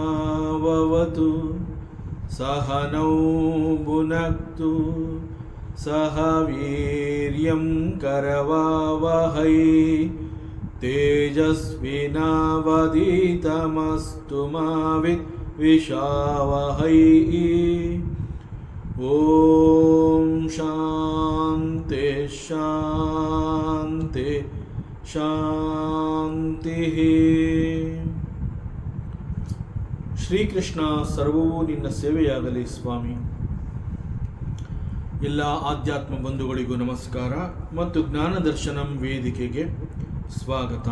सहनाववतु सहनौ भुनक्तु सह वीर्यं करवावहै तेजस्विनावधीतमस्तु मा विद्विषावहै। ॐ शान्ति शान्ति ಶಾಂತಿಃ. ಶ್ರೀಕೃಷ್ಣ ಸರ್ವವೂ ನಿನ್ನ ಸೇವೆಯಾಗಲಿ ಸ್ವಾಮಿ. ಎಲ್ಲ ಆಧ್ಯಾತ್ಮ ಬಂಧುಗಳಿಗೂ ನಮಸ್ಕಾರ ಮತ್ತು ಜ್ಞಾನದರ್ಶನಂ ವೇದಿಕೆಗೆ ಸ್ವಾಗತ.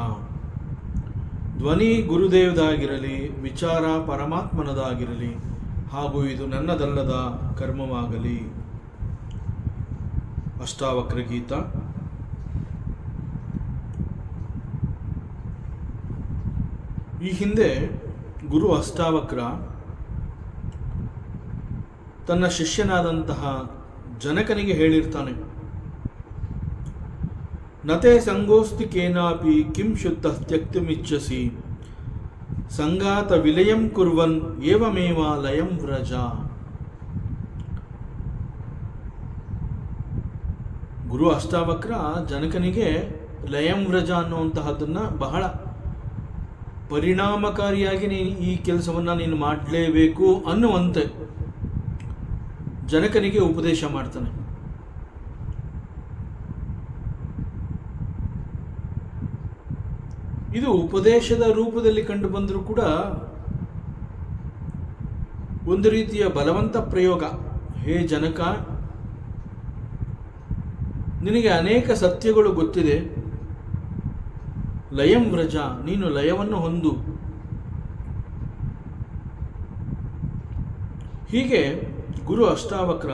ಧ್ವನಿ ಗುರುದೇವದಾಗಿರಲಿ, ವಿಚಾರ ಪರಮಾತ್ಮನದಾಗಿರಲಿ, ಹಾಗೂ ಇದು ನನ್ನದಲ್ಲದ ಕರ್ಮವಾಗಲಿ. ಅಷ್ಟಾವಕ್ರ ಗೀತ. ಈ ಹಿಂದೆ ಗುರು ಅಷ್ಟಾವಕ್ರ ತನ್ನ ಶಿಷ್ಯನಾದಂತಹ ಜನಕನಿಗೆ ಹೇಳಿರ್ತಾನೆ, ನತೆ ಸಂಗೋಸ್ತಿ ಕೇನಾಪಿ ಕಿಂ ಶುದ್ಧ ತ್ಯಕ್ತುಮಿಚ್ಛಸಿ ಸಂಗಾತ ವಿಲಯಂ ಕುರ್ವನ್ ಏವಮೇವ ಲಯಂ ವ್ರಜ. ಗುರು ಅಷ್ಟಾವಕ್ರ ಜನಕನಿಗೆ ಲಯಂ ವ್ರಜ ಅನ್ನುವಂತಹದನ್ನ ಬಹಳ ಪರಿಣಾಮಕಾರಿಯಾಗಿ ಈ ಕೆಲಸವನ್ನು ನೀನು ಮಾಡಲೇಬೇಕು ಅನ್ನುವಂತೆ ಜನಕನಿಗೆ ಉಪದೇಶ ಮಾಡ್ತಾನೆ. ಇದು ಉಪದೇಶದ ರೂಪದಲ್ಲಿ ಕಂಡು ಬಂದರೂ ಕೂಡ ಒಂದು ರೀತಿಯ ಬಲವಂತ ಪ್ರಯೋಗ. ಹೇ ಜನಕ, ನಿನಗೆ ಅನೇಕ ಸತ್ಯಗಳು ಗೊತ್ತಿದೆ, ಲಯಂ ವ್ರಜ, ನೀನು ಲಯವನ್ನು ಹೊಂದು. ಹೀಗೆ ಗುರು ಅಷ್ಟಾವಕ್ರ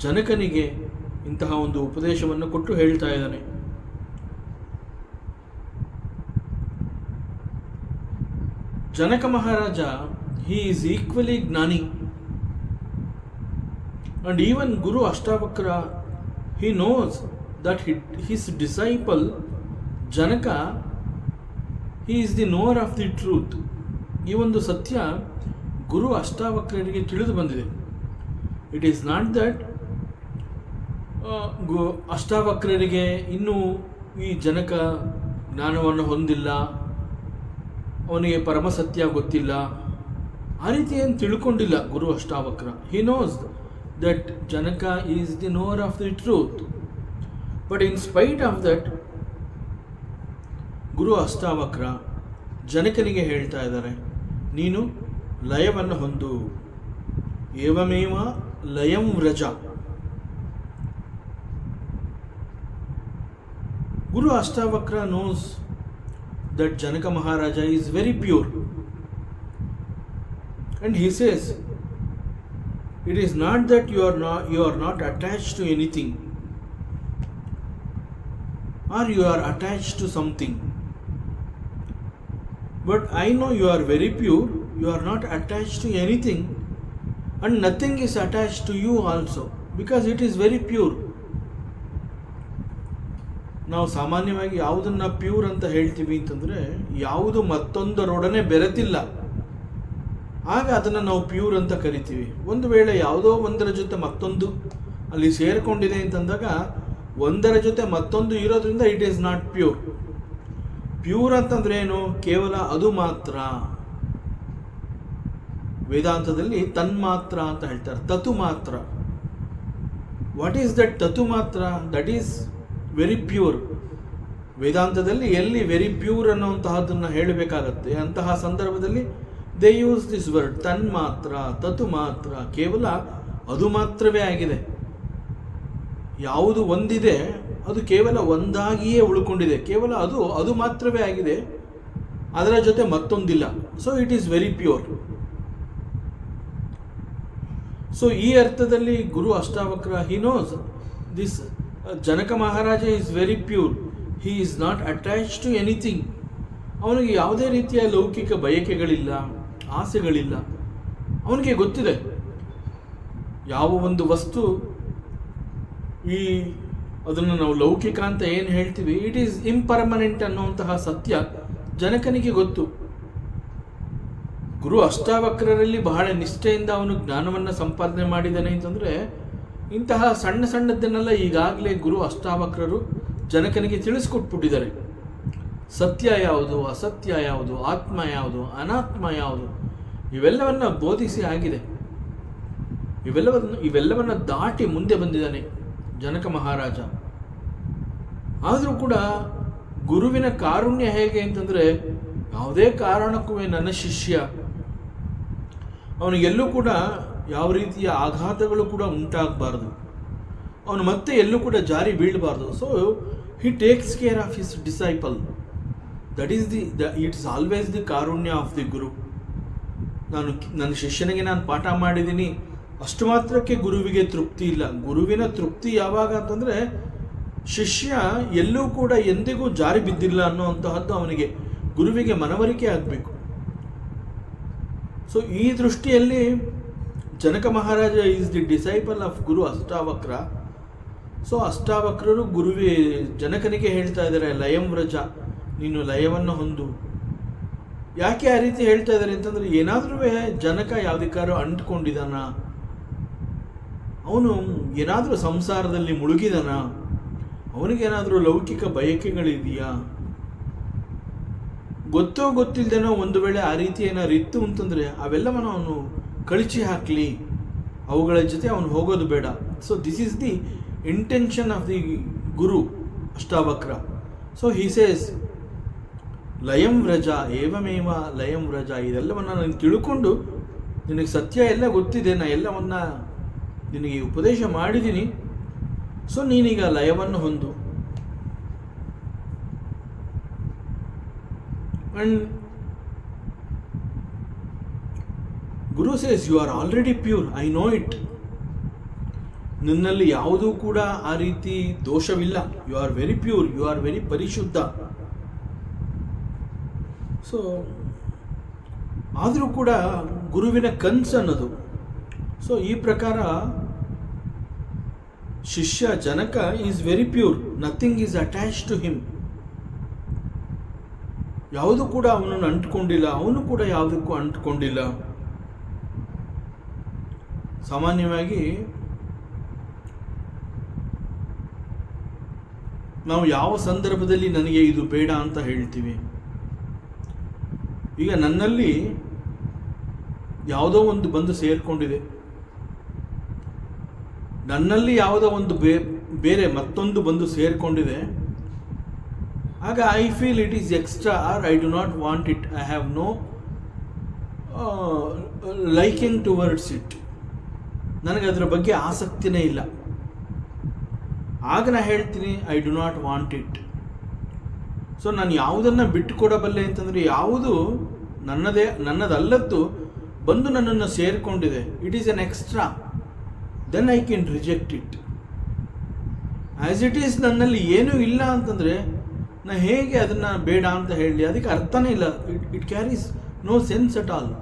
ಜನಕನಿಗೆ ಇಂತಹ ಒಂದು ಉಪದೇಶವನ್ನು ಕೊಟ್ಟು ಹೇಳ್ತಾ ಇದ್ದಾನೆ. ಜನಕ ಮಹಾರಾಜ, he is equally ಜ್ಞಾನಿ, and even Guru Ashtavakra, he knows that his disciple Janaka, he is the knower of the truth. ಈ ಒಂದು ಸತ್ಯ ಗುರು ಅಷ್ಟಾವಕ್ರರಿಗೆ ತಿಳಿದು ಬಂದಿದೆ. ಇಟ್ ಈಸ್ ನಾಟ್ ದಟ್ ಅಷ್ಟಾವಕ್ರರಿಗೆ ಇನ್ನೂ ಈ ಜನಕ ಜ್ಞಾನವನ್ನು ಹೊಂದಿಲ್ಲ, ಅವನಿಗೆ ಪರಮಸತ್ಯ ಗೊತ್ತಿಲ್ಲ, ಆ ರೀತಿ ಏನು ತಿಳ್ಕೊಂಡಿಲ್ಲ Guru Ashtavakra. He knows that Janaka is the knower of the truth. But in spite of that Guru Ashtavakra ಜನಕನಿಗೆ ಹೇಳ್ತಾ ಇದ್ದಾರೆ, ನೀನು ಲಯವನ್ನು ಹೊಂದು. ಏವಮೇವ ಲಯಂ ವ್ರಜ. Guru Ashtavakra knows that Janaka Maharaja is very pure, and he says, it is not that you are not attached to anything, or you are attached to something, but I know you are very pure, you are not attached to anything, and nothing is attached to you also, because it is very pure. ನಾವು ಸಾಮಾನ್ಯವಾಗಿ ಯಾವುದನ್ನು pure ಅಂತ ಹೇಳ್ತೀವಿ ಅಂತಂದರೆ, ಯಾವುದು ಮತ್ತೊಂದರೊಡನೆ ಬೆರೆತಿಲ್ಲ, ಆಗ ಅದನ್ನು ನಾವು ಪ್ಯೂರ್ ಅಂತ ಕರಿತೀವಿ. ಒಂದು ವೇಳೆ ಯಾವುದೋ ಒಂದರ ಜೊತೆ ಮತ್ತೊಂದು ಅಲ್ಲಿ ಸೇರಿಕೊಂಡಿದೆ ಅಂತಂದಾಗ ಒಂದರ ಜೊತೆ ಮತ್ತೊಂದು ಇರೋದ್ರಿಂದ it is not pure. Pure ಅಂತಂದ್ರೆ ಏನು? ಕೇವಲ ಅದು ಮಾತ್ರ. ವೇದಾಂತದಲ್ಲಿ ತನ್ಮಾತ್ರ ಅಂತ ಹೇಳ್ತಾರೆ, ತತು ಮಾತ್ರ. ವಾಟ್ ಈಸ್ ದಟ್ ತತು ಮಾತ್ರ? That is very pure. ವೇದಾಂತದಲ್ಲಿ ಎಲ್ಲಿ ವೆರಿ ಪ್ಯೂರ್ ಅನ್ನುವಂತಹದ್ದನ್ನು ಹೇಳಬೇಕಾಗತ್ತೆ ಅಂತಹ ಸಂದರ್ಭದಲ್ಲಿ they use this word tanmatra, ತತು ಮಾತ್ರ, ಕೇವಲ ಅದು ಮಾತ್ರವೇ ಆಗಿದೆ. ಯಾವುದು ಒಂದಿದೆ ಅದು ಕೇವಲ ಒಂದಾಗಿಯೇ ಉಳ್ಕೊಂಡಿದೆ, ಕೇವಲ ಅದು ಮಾತ್ರವೇ ಆಗಿದೆ, ಅದರ ಜೊತೆ ಮತ್ತೊಂದಿಲ್ಲ. So it is very pure. So ಈ ಅರ್ಥದಲ್ಲಿ ಗುರು Ashtavakra he knows this Janaka Maharaja is very pure. He is not attach to anything. ಅವನಿಗೆ ಯಾವುದೇ ರೀತಿಯ ಲೌಕಿಕ ಬಯಕೆಗಳಿಲ್ಲ, ಆಸೆಗಳಿಲ್ಲ. ಅವನಿಗೆ ಗೊತ್ತಿದೆ ಯಾವ ಒಂದು ವಸ್ತು ಅದನ್ನು ನಾವು ಲೌಕಿಕ ಅಂತ ಏನು ಹೇಳ್ತೀವಿ, ಇಟ್ ಈಸ್ ಇಂಪರ್ಮನೆಂಟ್ ಅನ್ನುವಂತಹ ಸತ್ಯ ಜನಕನಿಗೆ ಗೊತ್ತು. ಗುರು ಅಷ್ಟಾವಕ್ರರಲ್ಲಿ ಬಹಳ ನಿಷ್ಠೆಯಿಂದ ಅವನು ಜ್ಞಾನವನ್ನು ಸಂಪಾದನೆ ಮಾಡಿದ್ದಾನೆ ಅಂತಂದರೆ ಇಂತಹ ಸಣ್ಣ ಸಣ್ಣದನ್ನೆಲ್ಲ ಈಗಾಗಲೇ ಗುರು ಅಷ್ಟಾವಕ್ರರು ಜನಕನಿಗೆ ತಿಳಿಸ್ಕೊಟ್ಬಿಟ್ಟಿದ್ದಾರೆ. ಸತ್ಯ ಯಾವುದು, ಅಸತ್ಯ ಯಾವುದು, ಆತ್ಮ ಯಾವುದು, ಅನಾತ್ಮ ಯಾವುದು, ಇವೆಲ್ಲವನ್ನ ಬೋಧಿಸಿ ಆಗಿದೆ. ಇವೆಲ್ಲವನ್ನ ದಾಟಿ ಮುಂದೆ ಬಂದಿದ್ದಾನೆ ಜನಕ ಮಹಾರಾಜ. ಆದರೂ ಕೂಡ ಗುರುವಿನ ಕಾರುಣ್ಯ ಹೇಗೆ ಅಂತಂದರೆ, ಯಾವುದೇ ಕಾರಣಕ್ಕೂ ನನ್ನ ಶಿಷ್ಯ ಅವನಿಗೆಲ್ಲೂ ಕೂಡ ಯಾವ ರೀತಿಯ ಆಘಾತಗಳು ಕೂಡ ಉಂಟಾಗಬಾರ್ದು, ಅವನು ಮತ್ತೆ ಎಲ್ಲೂ ಕೂಡ ಜಾರಿ ಬೀಳಬಾರ್ದು. So he takes care of his disciple. That is it's always the karunya of the guru. ನನ್ನ ಶಿಷ್ಯನಿಗೆ ನಾನು ಪಾಠ ಮಾಡಿದ್ದೀನಿ ಅಷ್ಟು ಮಾತ್ರಕ್ಕೆ ಗುರುವಿಗೆ ತೃಪ್ತಿ ಇಲ್ಲ. ಗುರುವಿನ ತೃಪ್ತಿ ಯಾವಾಗ ಅಂತಂದರೆ ಶಿಷ್ಯ ಎಲ್ಲೂ ಕೂಡ ಎಂದಿಗೂ ಜಾರಿ ಬಿದ್ದಿಲ್ಲ ಅನ್ನುವಂತಹದ್ದು ಅವನಿಗೆ ಗುರುವಿಗೆ ಮನವರಿಕೆ ಆಗಬೇಕು. ಸೊ ಈ ದೃಷ್ಟಿಯಲ್ಲಿ Janaka Maharaja is the disciple of Guru Ashtavakra. So ಅಷ್ಟಾವಕ್ರರು ಜನಕನಿಗೆ ಹೇಳ್ತಾ ಇದ್ದಾರೆ, ಲಯಂ ವ್ರಜ, ನೀನು ಲಯವನ್ನು ಹೊಂದು. ಯಾಕೆ ಆ ರೀತಿ ಹೇಳ್ತಾ ಇದ್ದಾರೆ ಅಂತಂದರೆ, ಏನಾದರೂ ಜನಕ ಯಾವುದಕ್ಕಾದ್ರೂ ಅಂಟ್ಕೊಂಡಿದ್ದಾನ, ಅವನು ಏನಾದರೂ ಸಂಸಾರದಲ್ಲಿ ಮುಳುಗಿದಾನ, ಅವನಿಗೇನಾದರೂ ಲೌಕಿಕ ಬಯಕೆಗಳಿದೆಯಾ, ಗೊತ್ತೋ ಗೊತ್ತಿಲ್ಲದೇನೋ ಒಂದು ವೇಳೆ ಆ ರೀತಿ ಏನಾದ್ರು ಇತ್ತು ಅಂತಂದರೆ ಅವೆಲ್ಲವನ್ನು ಅವನು ಕಳಚಿ ಹಾಕಲಿ, ಅವುಗಳ ಜೊತೆ ಅವನು ಹೋಗೋದು ಬೇಡ. So this is the intention of the guru Ashtavakra. So he says ಲಯಂ ವ್ರಜ ಏವಮೇವ ಲಯಂ ವ್ರಜ. ಇದೆಲ್ಲವನ್ನು ನಾನು ತಿಳ್ಕೊಂಡು, ನಿನಗೆ ಸತ್ಯ ಎಲ್ಲ ಗೊತ್ತಿದೆ, ನಾ ಎಲ್ಲವನ್ನ ನಿನಗೆ ಉಪದೇಶ ಮಾಡಿದ್ದೀನಿ, ಸೊ ನೀನೀಗ ಲಯವನ್ನು ಹೊಂದು. And guru says you are already pure, I know it. ನಿನ್ನಲ್ಲಿ ಯಾವುದೂ ಕೂಡ ಆ ರೀತಿ ದೋಷವಿಲ್ಲ. You are very pure, you are very ಪರಿಶುದ್ಧ. ಸೊ ಆದರೂ ಕೂಡ ಗುರುವಿನ ಕನ್ಸನ್ನದು. ಸೊ ಈ ಪ್ರಕಾರ ಶಿಷ್ಯ Janaka is very pure, nothing is attach to him. ಯಾವುದೂ ಕೂಡ ಅವನನ್ನು ಅಂಟ್ಕೊಂಡಿಲ್ಲ, ಅವನು ಕೂಡ ಯಾವುದಕ್ಕೂ ಅಂಟ್ಕೊಂಡಿಲ್ಲ. ಸಾಮಾನ್ಯವಾಗಿ ನಾವು ಯಾವ ಸಂದರ್ಭದಲ್ಲಿ ನನಗೆ ಇದು ಬೇಡ ಅಂತ ಹೇಳ್ತೀವಿ. ಈಗ ನನ್ನಲ್ಲಿ ಯಾವುದೋ ಒಂದು ಬಂದು ಸೇರಿಕೊಂಡಿದೆ, ನನ್ನಲ್ಲಿ ಯಾವುದೋ ಒಂದು ಬೇರೆ ಮತ್ತೊಂದು ಬಂದು ಸೇರಿಕೊಂಡಿದೆ. ಆಗ I feel it is extra or I do not want it, I have no liking towards it. ನನಗೆ ಅದರ ಬಗ್ಗೆ ಆಸಕ್ತಿನೇ ಇಲ್ಲ. ಆಗ ನಾನು ಹೇಳ್ತೀನಿ I do not want it. So ನಾನು ಯಾವುದನ್ನು ಬಿಟ್ಟುಕೊಡಬಲ್ಲೆ ಅಂತಂದರೆ, ಯಾವುದು ನನ್ನದಲ್ಲದ್ದು ಬಂದು ನನ್ನನ್ನು ಸೇರಿಕೊಂಡಿದೆ, it is an extra, then I can reject it. As it is ನನ್ನಲ್ಲಿ ಏನೂ ಇಲ್ಲ ಅಂತಂದರೆ ನಾ ಹೇಗೆ ಅದನ್ನು ಬೇಡ ಅಂತ ಹೇಳಲಿ? ಅದಕ್ಕೆ ಅರ್ಥನೇ ಇಲ್ಲ. It carries no sense at all.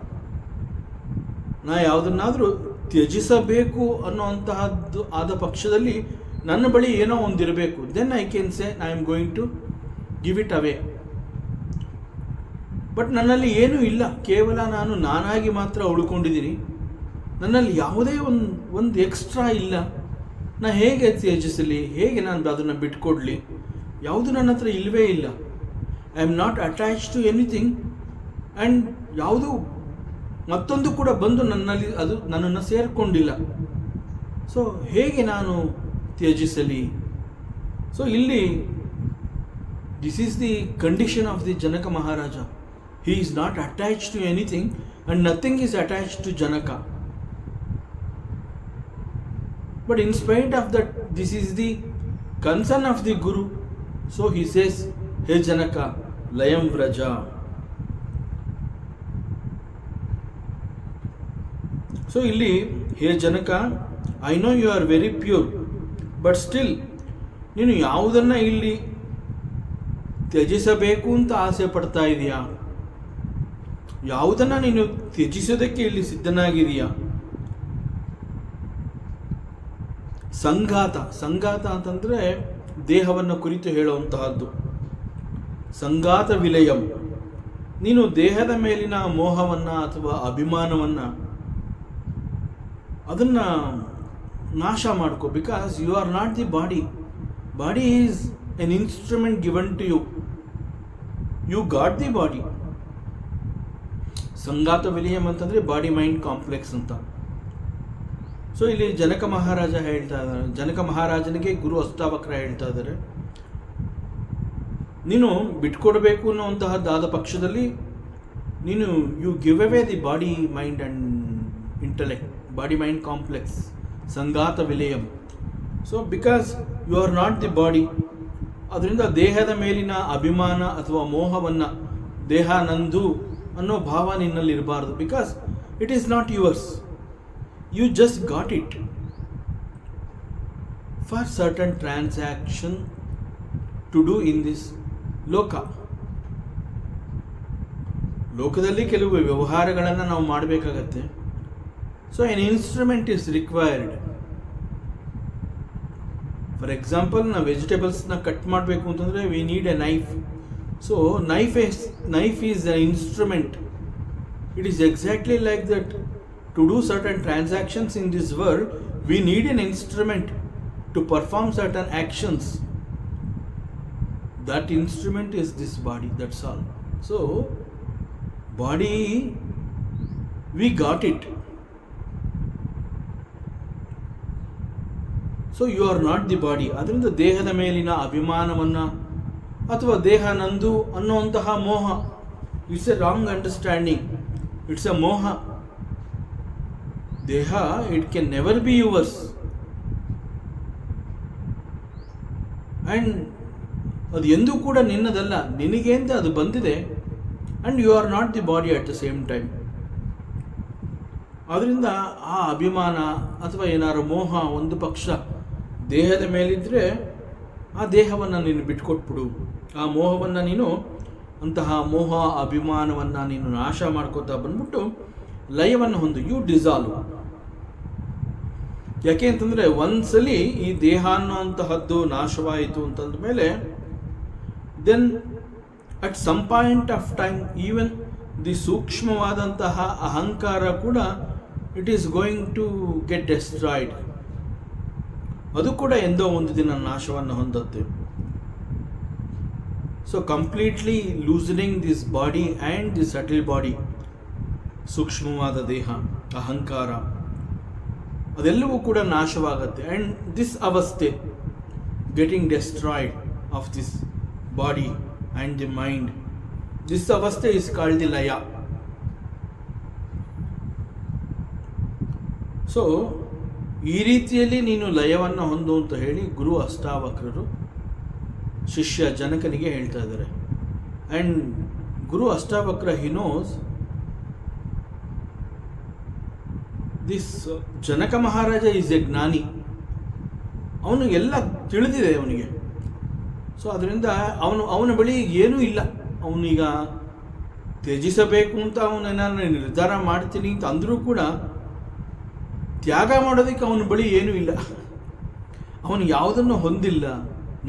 ನಾ ಯಾವುದನ್ನಾದರೂ ತ್ಯಜಿಸಬೇಕು ಅನ್ನೋಂತಹದ್ದು ಆದ ಪಕ್ಷದಲ್ಲಿ ನನ್ನ ಬಳಿ ಏನೋ ಒಂದಿರಬೇಕು. Then I can say I am going to give it away. But ನನ್ನಲ್ಲಿ ಏನೂ ಇಲ್ಲ, ಕೇವಲ ನಾನಾಗಿ ಮಾತ್ರ ಉಳ್ಕೊಂಡಿದ್ದೀನಿ. ನನ್ನಲ್ಲಿ ಯಾವುದೇ ಒಂದು ಎಕ್ಸ್ಟ್ರಾ ಇಲ್ಲ. ನಾ ಹೇಗೆ ತ್ಯಜಿಸಲಿ? ಹೇಗೆ ನಾನು ಅದನ್ನು ಬಿಟ್ಕೊಡ್ಲಿ? ಯಾವುದು ನನ್ನ ಹತ್ರ ಇಲ್ಲವೇ ಇಲ್ಲ. I am not attach to anything. And ಯಾವುದು ಮತ್ತೊಂದು ಕೂಡ ಬಂದು ನನ್ನನ್ನು ಸೇರಿಕೊಂಡಿಲ್ಲ. ಸೊ ಹೇಗೆ ನಾನು ತ್ಯಜಿಸಲಿ? ಸೊ ಇಲ್ಲಿ This is the condition of the Janaka Maharaja. He is not attached to anything and nothing is attached to Janaka. But in spite of that, this is the concern of the Guru. So he says, Hey Janaka, Layam Vraja. So illi, Hey Janaka, I know you are very pure, but still, ನೀನು ಯಾವುದನ್ನ ಇಲ್ಲಿ ತ್ಯಜಿಸಬೇಕು ಅಂತ ಆಸೆ ಪಡ್ತಾ ಇದೆಯಾ? ಯಾವುದನ್ನ ನೀನು ತ್ಯಜಿಸೋದಕ್ಕೆ ಇಲ್ಲಿ ಸಿದ್ಧನಾಗಿದೆಯಾ? ಸಂಘಾತ ಅಂತಂದ್ರೆ ದೇಹವನ್ನು ಕುರಿತು ಹೇಳುವಂತಹದ್ದು. ಸಂಘಾತ ವಿಲಯಂ, ನೀನು ದೇಹದ ಮೇಲಿನ ಮೋಹವನ್ನ ಅಥವಾ ಅಭಿಮಾನವನ್ನ ಅದನ್ನ ನಾಶ ಮಾಡ್ಕೋ. Because you are not the body. Body is an instrument given to you. You got the body. ಸಂಘಾತ ವಿಲಯಂ ಅಂತಂದ್ರೆ ಬಾಡಿ ಮೈಂಡ್ ಕಾಂಪ್ಲೆಕ್ಸ್ ಅಂತ. ಸೊ ಇಲ್ಲಿ ಜನಕ ಮಹಾರಾಜ ಹೇಳ್ತಾ ಇದ್ದಾರೆ, ಜನಕ ಮಹಾರಾಜನಿಗೆ ಗುರು ಅಷ್ಟಾವಕ್ರ ಹೇಳ್ತಾ ಇದ್ದಾರೆ, ನೀನು ಬಿಟ್ಕೊಡ್ಬೇಕು ಅನ್ನುವಂತಹದ್ದಾದ ಪಕ್ಷದಲ್ಲಿ ನೀನು you give away the body mind and intellect, body mind complex, ಸಂಘಾತ ವಿಲಯಂ. So because you are not the body, ಅದರಿಂದ ದೇಹದ ಮೇಲಿನ ಅಭಿಮಾನ ಅಥವಾ ಮೋಹವನ್ನು, ದೇಹ ನಂದು ಅನ್ನೋ ಭಾವ ನಿನ್ನಲ್ಲಿ ಇರಬಾರ್ದು. Because it is not yours. You just got it for certain transaction to do in this loka. ಲೋಕದಲ್ಲಿ ಕೆಲವು ವ್ಯವಹಾರಗಳನ್ನು ನಾವು ಮಾಡಬೇಕಾಗತ್ತೆ. So N instrument is required. For example, ನಾವು ವೆಜಿಟೇಬಲ್ಸ್ನ ಕಟ್ ಮಾಡಬೇಕು ಅಂತಂದರೆ we need A knife. So knife is a instrument. It is exactly like that. To do certain transactions in this world, we need an instrument to perform certain actions. That instrument is this body, that's all. So, body, we got it. So, you are not the body. ಅದರಿಂದ ದೇಹದ ಮೇಲಿನ ಅಭಿಮಾನವನ್ನು ಅಥವಾ ದೇಹ ನಂದು ಅನ್ನುವಂತಹ ಮೋಹ, it's a wrong understanding. It's a ಮೋಹ. ದೇಹ, it can never be yours. And ಅದು ಎಂದೂ ಕೂಡ ನಿನ್ನದಲ್ಲ. ನಿನಗೆ ಅಂತ ಅದು ಬಂದಿದೆ. And you are not the body at the same time. ಆದ್ದರಿಂದ ಆ ಅಭಿಮಾನ ಅಥವಾ ಏನಾದ್ರು ಮೋಹ ಒಂದು ಪಕ್ಷ ದೇಹದ ಮೇಲಿದ್ದರೆ ಆ ದೇಹವನ್ನು ನೀನು ಬಿಟ್ಕೊಟ್ಬಿಡು. ಆ ಮೋಹವನ್ನು ನೀನು, ಅಂತಹ ಮೋಹ ಅಭಿಮಾನವನ್ನು ನೀನು ನಾಶ ಮಾಡ್ಕೋತಾ ಬಂದ್ಬಿಟ್ಟು ಲಯವನ್ನು ಹೊಂದು. You dissolve. ಯಾಕೆ ಅಂತಂದರೆ ಒಂದ್ಸಲಿ ಈ ದೇಹ ಅನ್ನೋಂತಹದ್ದು ನಾಶವಾಯಿತು ಅಂತಂದ ಮೇಲೆ then at some point of time even the ಸೂಕ್ಷ್ಮವಾದಂತಹ ಅಹಂಕಾರ ಕೂಡ it is going to get destroyed. ಅದು ಕೂಡ ಎಂದೋ ಒಂದು ದಿನ ನಾಶವನ್ನು ಹೊಂದುತ್ತೆ. So completely loosening this body and the subtle body, ಸೂಕ್ಷ್ಮವಾದ ದೇಹ, ಅಹಂಕಾರ, ಅದೆಲ್ಲವೂ ಕೂಡ ನಾಶವಾಗುತ್ತೆ. ಆ್ಯಂಡ್ ದಿಸ್ ಅವಸ್ಥೆ, getting destroyed of this body and the mind, this ಅವಸ್ಥೆ is called the laya. So ಈ ರೀತಿಯಲ್ಲಿ ನೀನು ಲಯವನ್ನು ಹೊಂದು ಅಂತ ಹೇಳಿ ಗುರು ಅಷ್ಟಾವಕ್ರರು ಶಿಷ್ಯ ಜನಕನಿಗೆ ಹೇಳ್ತಾ ಇದ್ದಾರೆ. And guru Ashtavakra he knows this Janaka Maharaja is a jnani. ಅವನು ಎಲ್ಲ ತಿಳಿದಿದೆ ಅವನಿಗೆ. ಸೊ ಅದರಿಂದ ಅವನ ಬಳಿ ಏನೂ ಇಲ್ಲ. ಅವನೀಗ ತ್ಯಜಿಸಬೇಕು ಅಂತ ಅವನೇನಾದ್ರು ನಿರ್ಧಾರ ಮಾಡ್ತೀನಿ ಅಂತ ಅಂದರೂ ಕೂಡ ತ್ಯಾಗ ಮಾಡೋದಕ್ಕೆ ಅವನ ಬಳಿ ಏನೂ ಇಲ್ಲ. ಅವನು ಯಾವುದನ್ನು ಹೊಂದಿಲ್ಲ,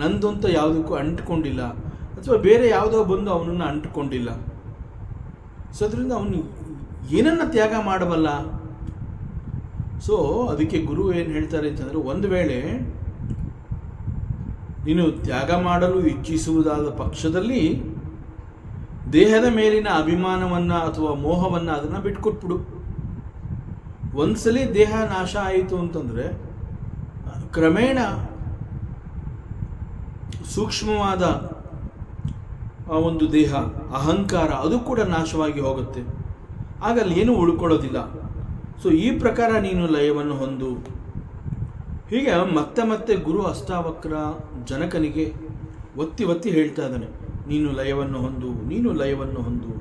ನಂದು ಅಂತ ಯಾವುದಕ್ಕೂ ಅಂಟ್ಕೊಂಡಿಲ್ಲ, ಅಥವಾ ಬೇರೆ ಯಾವುದೋ ಬಂದು ಅವನನ್ನು ಅಂಟ್ಕೊಂಡಿಲ್ಲ. ಸೊ ಅದರಿಂದ ಅವನು ಏನನ್ನು ತ್ಯಾಗ ಮಾಡಬಲ್ಲ. ಸೊ ಅದಕ್ಕೆ ಗುರು ಏನು ಹೇಳ್ತಾರೆ ಅಂತಂದರೆ, ಒಂದು ವೇಳೆ ನೀನು ತ್ಯಾಗ ಮಾಡಲು ಇಚ್ಛಿಸುವುದಾದ ಪಕ್ಷದಲ್ಲಿ ದೇಹದ ಮೇಲಿನ ಅಭಿಮಾನವನ್ನು ಅಥವಾ ಮೋಹವನ್ನು ಅದನ್ನು ಬಿಟ್ಕೊಟ್ಬಿಡು. ಒಂದ್ಸಲಿ ದೇಹ ನಾಶ ಆಯಿತು ಅಂತಂದರೆ ಕ್ರಮೇಣ ಸೂಕ್ಷ್ಮವಾದ ಆ ಒಂದು ದೇಹ, ಅಹಂಕಾರ ಅದು ಕೂಡ ನಾಶವಾಗಿ ಹೋಗುತ್ತೆ. ಆಗ ಅಲ್ಲಿ ಏನೂ ಉಳ್ಕೊಳ್ಳೋದಿಲ್ಲ. ಸೊ ಈ ಪ್ರಕಾರ ನೀನು ಲಯವನ್ನು ಹೊಂದು. ಹೀಗೆ ಮತ್ತೆ ಮತ್ತೆ ಗುರು ಅಷ್ಟಾವಕ್ರ ಜನಕನಿಗೆ ಒತ್ತಿ ಒತ್ತಿ ಹೇಳ್ತಾ ಇದ್ದಾನೆ, ನೀನು ಲಯವನ್ನು ಹೊಂದು, ನೀನು ಲಯವನ್ನು ಹೊಂದು.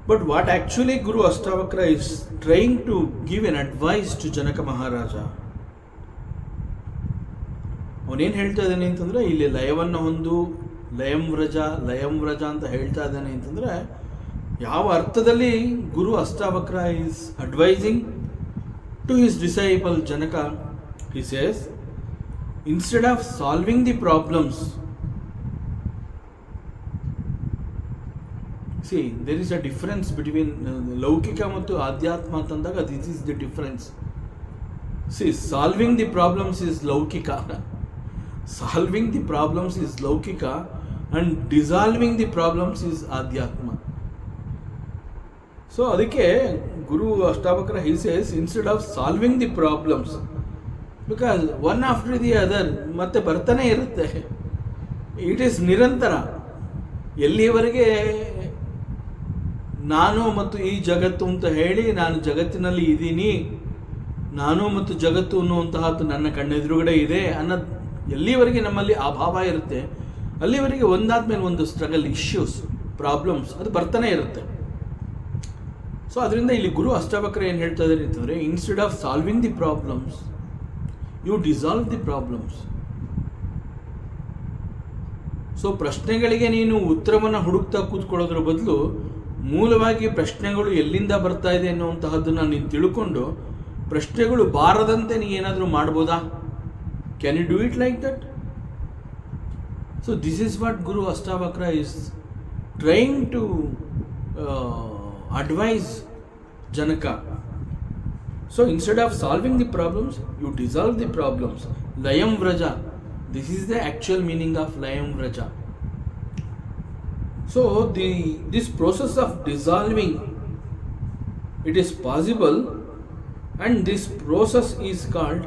But what actually guru Ashtavakra is trying to give an advice to Janaka Maharaja. ಅವನೇನು ಹೇಳ್ತಾ ಇದ್ದಾನೆ ಅಂತಂದರೆ, ಇಲ್ಲಿ ಲಯವನ್ನು ಹೊಂದು, ಲಯಂ ವ್ರಜ ಅಂತ ಹೇಳ್ತಾ ಇದ್ದಾನೆ ಅಂತಂದರೆ, ಯಾವ ಅರ್ಥದಲ್ಲಿ ಗುರು Ashtavakra is advising to his disciple Janaka. He says, instead of solving the problems, see there is a difference between ಲೌಕಿಕ ಮತ್ತು ಆಧ್ಯಾತ್ಮ ಅಂತಂದಾಗ this is the difference. See solving the problems is ಲೌಕಿಕ, solving the problems is laukika, and dissolving the problems is adhyatma. So ಅದಕ್ಕೆ guru Ashtavakra he says, instead of solving the problems, because one after the other ಮತ್ತೆ ಬರ್ತಾನೆ ಇರುತ್ತೆ, it is ನಿರಂತರ. ಎಲ್ಲಿವರೆಗೆ ನಾನು ಮತ್ತು ಈ ಜಗತ್ತು ಅಂತ ಹೇಳಿ ನಾನು ಜಗತ್ತಿನಲ್ಲಿ ಇದ್ದೀನಿ, ನಾನು ಮತ್ತು ಜಗತ್ತು ಅನ್ನುವಂತಹದ್ದು ನನ್ನ ಕಣ್ಣೆದುರುಗಡೆ ಇದೆ ಅನ್ನೋದು ಎಲ್ಲಿವರೆಗೆ ನಮ್ಮಲ್ಲಿ ಆ ಭಾವ ಇರುತ್ತೆ, ಅಲ್ಲಿವರೆಗೆ ಒಂದಾದ್ಮೇಲೆ ಒಂದು ಸ್ಟ್ರಗಲ್, ಇಶ್ಯೂಸ್, ಪ್ರಾಬ್ಲಮ್ಸ್ ಅದು ಬರ್ತಾನೆ ಇರುತ್ತೆ. ಸೊ ಅದರಿಂದ ಇಲ್ಲಿ ಗುರು ಅಷ್ಟಾವಕ್ರ ಏನು ಹೇಳ್ತಾ ಇದ್ದಾರೆ ಅಂತಂದರೆ, instead of solving the problems you dissolve the problems. So ಪ್ರಶ್ನೆಗಳಿಗೆ ನೀನು ಉತ್ತರವನ್ನು ಹುಡುಕ್ತಾ ಕೂತ್ಕೊಳ್ಳೋದ್ರ ಬದಲು ಮೂಲವಾಗಿ ಪ್ರಶ್ನೆಗಳು ಎಲ್ಲಿಂದ ಬರ್ತಾ ಇದೆ ಅನ್ನುವಂತಹದ್ದನ್ನು ನೀನು ತಿಳ್ಕೊಂಡು ಪ್ರಶ್ನೆಗಳು ಬಾರದಂತೆ ನೀ ಏನಾದರೂ ಮಾಡ್ಬೋದಾ? Can you do it like that? So this is what guru Ashtavakra is trying to advise Janaka. So instead of solving the problems, you dissolve the problems. Layam Vraja. This is the actual meaning of Layam Vraja. So this process of dissolving, it is possible, and this process is called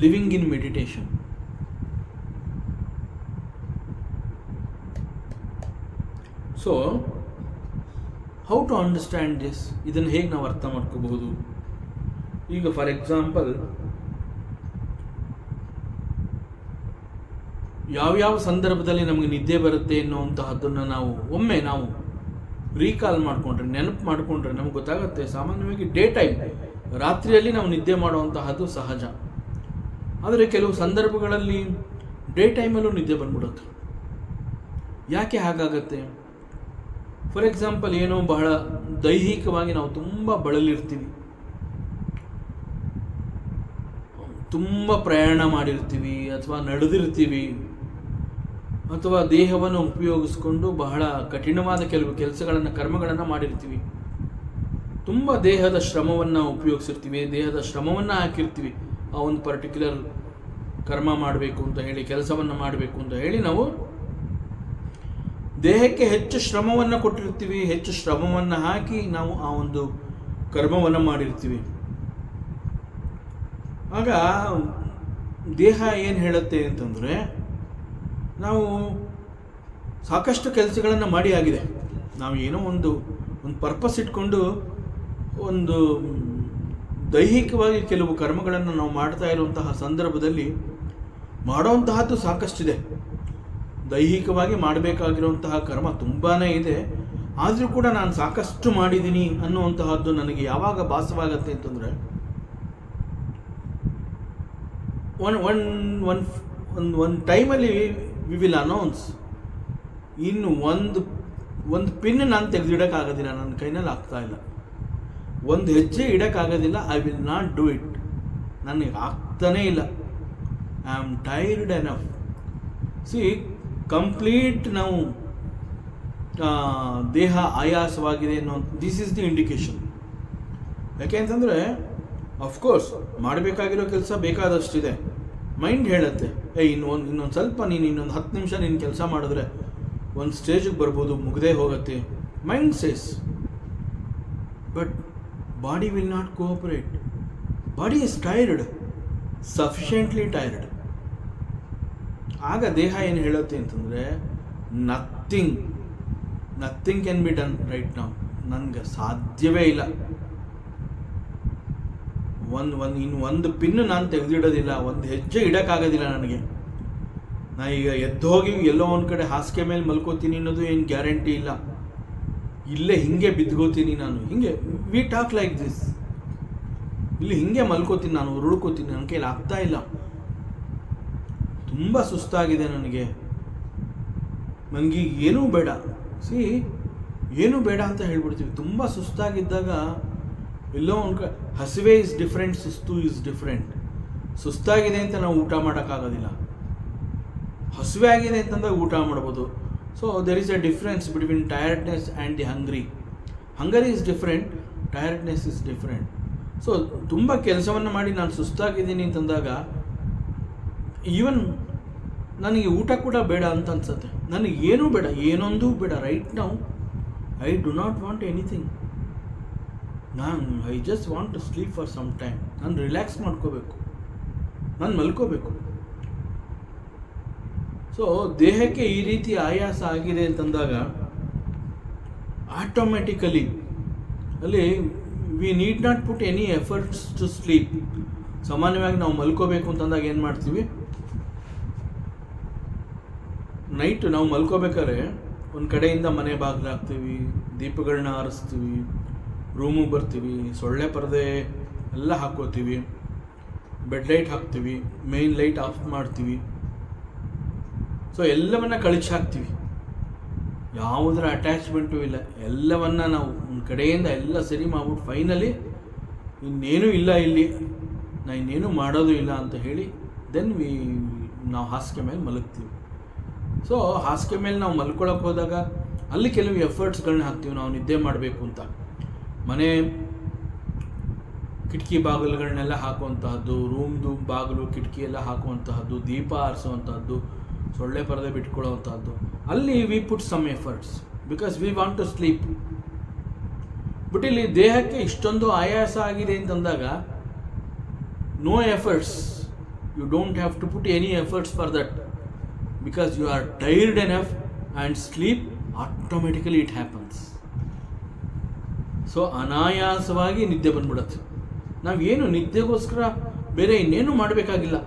living in meditation. So how to understand this? ಇದನ್ನು ಹೇಗೆ ನಾವು ಅರ್ಥ ಮಾಡ್ಕೋಬಹುದು? ಈಗ for example, ಯಾವ್ಯಾವ ಸಂದರ್ಭದಲ್ಲಿ ನಮಗೆ ನಿದ್ದೆ ಬರುತ್ತೆ ಅನ್ನುವಂತಹದ್ದನ್ನು ಒಮ್ಮೆ ನಾವು ರೀಕಾಲ್ ಮಾಡಿಕೊಂಡ್ರೆ, ನೆನಪು ಮಾಡಿಕೊಂಡ್ರೆ ನಮ್ಗೆ ಗೊತ್ತಾಗುತ್ತೆ. ಸಾಮಾನ್ಯವಾಗಿ ಡೇ ಟೈಮ್, ರಾತ್ರಿಯಲ್ಲಿ ನಾವು ನಿದ್ದೆ ಮಾಡುವಂತಹದ್ದು ಸಹಜ. ಆದರೆ ಕೆಲವು ಸಂದರ್ಭಗಳಲ್ಲಿ ಡೇ ಟೈಮಲ್ಲೂ ನಿದ್ದೆ ಬಂದ್ಬಿಡುತ್ತೆ. ಯಾಕೆ ಹಾಗಾಗತ್ತೆ? ಫಾರ್ ಎಕ್ಸಾಂಪಲ್, ಏನೋ ಬಹಳ ದೈಹಿಕವಾಗಿ ನಾವು ತುಂಬ ಬಳಲಿರ್ತೀವಿ, ತುಂಬ ಪ್ರಯಾಣ ಮಾಡಿರ್ತೀವಿ, ಅಥವಾ ನಡೆದಿರ್ತೀವಿ, ಅಥವಾ ದೇಹವನ್ನು ಉಪಯೋಗಿಸ್ಕೊಂಡು ಬಹಳ ಕಠಿಣವಾದ ಕೆಲವು ಕೆಲಸಗಳನ್ನು, ಕರ್ಮಗಳನ್ನು ಮಾಡಿರ್ತೀವಿ. ತುಂಬ ದೇಹದ ಶ್ರಮವನ್ನು ಉಪಯೋಗಿಸಿರ್ತೀವಿ, ದೇಹದ ಶ್ರಮವನ್ನು ಹಾಕಿರ್ತೀವಿ. ಆ ಒಂದು ಪರ್ಟಿಕ್ಯುಲರ್ ಕರ್ಮ ಮಾಡಬೇಕು ಅಂತ ಹೇಳಿ, ಕೆಲಸವನ್ನು ಮಾಡಬೇಕು ಅಂತ ಹೇಳಿ ನಾವು ದೇಹಕ್ಕೆ ಹೆಚ್ಚು ಶ್ರಮವನ್ನು ಕೊಟ್ಟಿರ್ತೀವಿ, ಹೆಚ್ಚು ಶ್ರಮವನ್ನು ಹಾಕಿ ನಾವು ಆ ಒಂದು ಕರ್ಮವನ್ನು ಮಾಡಿರ್ತೀವಿ. ಆಗ ದೇಹ ಏನು ಹೇಳುತ್ತೆ ಅಂತಂದರೆ, ನಾವು ಸಾಕಷ್ಟು ಕೆಲಸಗಳನ್ನು ಮಾಡಿ ಆಗಿದೆ, ನಾವು ಏನೋ ಒಂದು ಪರ್ಪಸ್ ಇಟ್ಕೊಂಡು ಒಂದು ದೈಹಿಕವಾಗಿ ಕೆಲವು ಕರ್ಮಗಳನ್ನು ನಾವು ಮಾಡ್ತಾ ಇರುವಂತಹ ಸಂದರ್ಭದಲ್ಲಿ ಮಾಡೋವಂತಹದ್ದು ಸಾಕಷ್ಟಿದೆ. ದೈಹಿಕವಾಗಿ ಮಾಡಬೇಕಾಗಿರುವಂತಹ ಕರ್ಮ ತುಂಬಾ ಇದೆ. ಆದರೂ ಕೂಡ ನಾನು ಸಾಕಷ್ಟು ಮಾಡಿದ್ದೀನಿ ಅನ್ನುವಂತಹದ್ದು ನನಗೆ ಯಾವಾಗ ಭಾಸವಾಗತ್ತೆ ಅಂತಂದರೆ, ಒಂದು ಟೈಮಲ್ಲಿ ವಿ ವಿಲ್ ಅನೌನ್ಸ್, ಇನ್ನು ಒಂದು ಪಿನ್ ನಾನು ತೆಗೆದಿಡೋಕ್ಕಾಗೋದಿಲ್ಲ, ನನ್ನ ಕೈನಲ್ಲಿ ಆಗ್ತಾ ಇಲ್ಲ, ಒಂದು ಹೆಜ್ಜೆ ಇಡೋಕ್ಕಾಗೋದಿಲ್ಲ, I will not do it, ನನಗೆ ಆಗ್ತಾನೇ ಇಲ್ಲ, I am tired enough. See complete ನಾವು ದೇಹ ಆಯಾಸವಾಗಿದೆ ಅನ್ನೋ ದಿಸ್ ಈಸ್ ದಿ ಇಂಡಿಕೇಶನ್. ಯಾಕೆ ಅಂತಂದರೆ, ಅಫ್ಕೋರ್ಸ್ ಮಾಡಬೇಕಾಗಿರೋ ಕೆಲಸ ಬೇಕಾದಷ್ಟಿದೆ. ಮೈಂಡ್ ಹೇಳುತ್ತೆ, ಇನ್ನೊಂದು ಸ್ವಲ್ಪ ನೀನು ಇನ್ನೊಂದು 10 ನಿಮಿಷ ನೀನು ಕೆಲಸ ಮಾಡಿದ್ರೆ ಒಂದು ಸ್ಟೇಜಿಗೆ ಬರ್ಬೋದು, ಮುಗದೇ ಹೋಗುತ್ತೆ, mind says. But body will not cooperate. Body is tired, sufficiently tired. ಆಗ ದೇಹ ಏನು ಹೇಳುತ್ತೆ ಅಂತಂದರೆ nothing can be done right ನಾವು, ನನಗೆ ಸಾಧ್ಯವೇ ಇಲ್ಲ, ಒಂದು ಪಿನ್ನು ನಾನು ತೆಗೆದಿಡೋದಿಲ್ಲ, ಒಂದು ಹೆಜ್ಜೆ ಇಡೋಕ್ಕಾಗೋದಿಲ್ಲ ನನಗೆ. ನಾ ಈಗ ಎದ್ದೋಗಿ ಎಲ್ಲೋ ಒಂದು ಕಡೆ ಹಾಸಿಗೆ ಮೇಲೆ ಮಲ್ಕೋತೀನಿ ಅನ್ನೋದು ಏನು ಗ್ಯಾರಂಟಿ ಇಲ್ಲ, ಇಲ್ಲೇ ಹಿಂಗೆ ಬಿದ್ಕೋತೀನಿ ನಾನು. ಹಿಂಗೆ ವಿ ಟಾಕ್ ಲೈಕ್ ದಿಸ್, ಇಲ್ಲಿ ಹಿಂಗೆ ಮಲ್ಕೋತೀನಿ ನಾನು, ಉರುಳ್ಕೋತೀನಿ, ನನ್ನ ಕೈಲಿ ಆಗ್ತಾ ಇಲ್ಲ, ತುಂಬ ಸುಸ್ತಾಗಿದೆ ನನಗೆ ಏನೂ ಬೇಡ. ಏನೂ ಬೇಡ ಅಂತ ಹೇಳ್ಬಿಡ್ತೀವಿ. ತುಂಬ ಸುಸ್ತಾಗಿದ್ದಾಗ ಎಲ್ಲೋ ಒಂದು ಹಸಿವೆ ಇಸ್ ಡಿಫ್ರೆಂಟ್, ಸುಸ್ತು ಇಸ್ ಡಿಫ್ರೆಂಟ್. ಸುಸ್ತಾಗಿದೆ ಅಂತ ನಾವು ಊಟ ಮಾಡೋಕ್ಕಾಗೋದಿಲ್ಲ, ಹಸಿವೆ ಆಗಿದೆ ಅಂತಂದಾಗ ಊಟ ಮಾಡ್ಬೋದು. So there is a difference between tiredness and the Hungary is different, tiredness is different. So ತುಂಬ ಕೆಲಸವನ್ನು ಮಾಡಿ ನಾನು ಸುಸ್ತಾಗಿದ್ದೀನಿ ಅಂತಂದಾಗ ಈವನ್ ನನಗೆ ಊಟ ಕೂಡ ಬೇಡ ಅಂತ ಅನ್ಸುತ್ತೆ, ನನಗೆ ಏನೂ ಬೇಡ, ಏನೊಂದೂ ಬೇಡ. Right now I do not want anything. I just want to sleep for some time. ನಾನು ರಿಲ್ಯಾಕ್ಸ್ ಮಾಡ್ಕೋಬೇಕು, ನಾನು ಮಲ್ಕೋಬೇಕು. ಸೊ ದೇಹಕ್ಕೆ ಈ ರೀತಿ ಆಯಾಸ ಆಗಿದೆ ಅಂತಂದಾಗ ಆಟೋಮೆಟಿಕಲಿ ಅಲ್ಲಿ we need not put any efforts to sleep. ಸಾಮಾನ್ಯವಾಗಿ ನಾವು ಮಲ್ಕೋಬೇಕು ಅಂತಂದಾಗ ಏನು ಮಾಡ್ತೀವಿ, ನೈಟ್ ನಾವು ಮಲ್ಕೋಬೇಕಾದ್ರೆ ಒಂದು ಕಡೆಯಿಂದ ಮನೆ ಬಾಗಿಲು ಹಾಕ್ತೀವಿ, ದೀಪಗಳನ್ನ ಆರಿಸ್ತೀವಿ, ರೂಮಿಗೆ ಬರ್ತೀವಿ, ಸೊಳ್ಳೆ ಪರದೆ ಎಲ್ಲ ಹಾಕ್ಕೋತೀವಿ, ಬೆಡ್ ಲೈಟ್ ಹಾಕ್ತೀವಿ, ಮೇನ್ ಲೈಟ್ ಆಫ್ ಮಾಡ್ತೀವಿ. ಸೊ ಎಲ್ಲವನ್ನ ಕಳಿಸಿ ಹಾಕ್ತೀವಿ, ಯಾವುದರ ಅಟ್ಯಾಚ್ಮೆಂಟು ಇಲ್ಲ. ಎಲ್ಲವನ್ನ ನಾವು ಒಂದು ಕಡೆಯಿಂದ ಎಲ್ಲ ಸರಿ ಮಾಡ್ಬಿಟ್ಟು ಫೈನಲಿ ಇನ್ನೇನೂ ಇಲ್ಲ ಇಲ್ಲಿ, ನಾ ಇನ್ನೇನು ಮಾಡೋದು ಇಲ್ಲ ಅಂತ ಹೇಳಿ ದೆನ್ ನಾವು ಹಾಸಿಗೆ ಮೇಲೆ ಮಲಗ್ತೀವಿ. ಸೊ ಹಾಸಿಗೆ ಮೇಲೆ ನಾವು ಮಲ್ಕೊಳಕ್ಕೆ ಹೋದಾಗ ಅಲ್ಲಿ ಕೆಲವು ಎಫರ್ಟ್ಸ್ಗಳನ್ನ ಹಾಕ್ತೀವಿ ನಾವು ನಿದ್ದೆ ಮಾಡಬೇಕು ಅಂತ. ಮನೆ ಕಿಟಕಿ ಬಾಗಿಲುಗಳನ್ನೆಲ್ಲ ಹಾಕುವಂತಹದ್ದು, ರೂಮ್ದು ಬಾಗಿಲು ಕಿಟಕಿ ಎಲ್ಲ ಹಾಕುವಂತಹದ್ದು, ದೀಪ ಆರಿಸುವಂತಹದ್ದು, ಸೊಳ್ಳೆ ಪರದೆ ಬಿಟ್ಕೊಳ್ಳುವಂತಹದ್ದು, ಅಲ್ಲಿ we put some efforts because we want to sleep. But ಇಲ್ಲಿ ದೇಹಕ್ಕೆ ಇಷ್ಟೊಂದು ಆಯಾಸ ಆಗಿದೆ ಅಂತಂದಾಗ no efforts, you don't have to put any efforts for that because you are tired enough and sleep automatically it happens. So ಅನಾಯಾಸವಾಗಿ ನಿದ್ದೆ ಬಂದ್ಬಿಡುತ್ತೆ. ನಾವೇನು ನಿದ್ದೆಗೋಸ್ಕರ ಬೇರೆ ಇನ್ನೇನು ಮಾಡಬೇಕಾಗಿಲ್ಲ.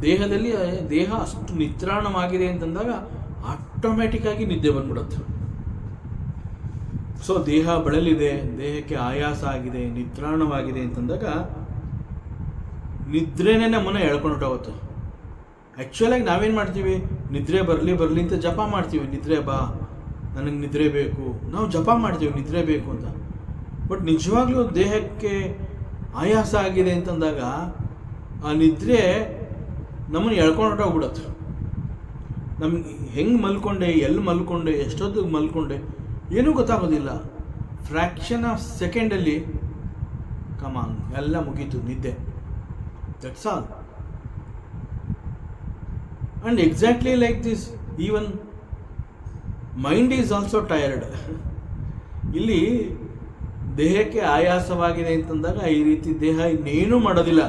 ದೇಹದಲ್ಲಿ ದೇಹ ಅಷ್ಟು ನಿತ್ರಾಣವಾಗಿದೆ ಅಂತಂದಾಗ ಆಟೋಮ್ಯಾಟಿಕ್ಕಾಗಿ ನಿದ್ದೆ ಬಂದ್ಬಿಡುತ್ತೆ. ಸೊ ದೇಹ ಬಳಲಿದೆ, ದೇಹಕ್ಕೆ ಆಯಾಸ ಆಗಿದೆ, ನಿತ್ರಾಣವಾಗಿದೆ ಅಂತಂದಾಗ ನಿದ್ರೆನೇ ನಮ್ಮನ್ನು ಎಳ್ಕೊಂಡೋಗುತ್ತೆ. ಆ್ಯಕ್ಚುಲಾಗಿ ನಾವೇನು ಮಾಡ್ತೀವಿ, ನಿದ್ರೆ ಬರಲಿ ಅಂತ ಜಪ ಮಾಡ್ತೀವಿ, ನಿದ್ರೆ ಬಾ, ನನಗೆ ನಿದ್ರೆ ಬೇಕು, ನಾವು ಜಪ ಮಾಡ್ತೀವಿ ನಿದ್ರೆ ಬೇಕು ಅಂತ. ಬಟ್ ನಿಜವಾಗ್ಲೂ ದೇಹಕ್ಕೆ ಆಯಾಸ ಆಗಿದೆ ಅಂತಂದಾಗ ಆ ನಿದ್ರೆ ನಮ್ಮನ್ನು ಎಳ್ಕೊಂಡೋಗ್ಬಿಡತ್ತೆ. ನಮ್ಗೆ ಹೆಂಗೆ ಮಲ್ಕೊಂಡೆ, ಎಲ್ಲಿ ಮಲ್ಕೊಂಡೆ, ಎಷ್ಟೊತ್ತಿಗೆ ಮಲ್ಕೊಂಡೆ ಏನೂ ಗೊತ್ತಾಗೋದಿಲ್ಲ. ಫ್ರ್ಯಾಕ್ಷನ್ ಆಫ್ ಸೆಕೆಂಡಲ್ಲಿ ಕಮಾನ್ ಎಲ್ಲ ಮುಗೀತು ನಿದ್ದೆ, that's all. And exactly like this, even mind is also tired. ಇಲ್ಲಿ ದೇಹಕ್ಕೆ ಆಯಾಸವಾಗಿದೆ ಅಂತಂದಾಗ ಈ ರೀತಿ ದೇಹ ಇನ್ನೇನು ಮಾಡೋದಿಲ್ಲ,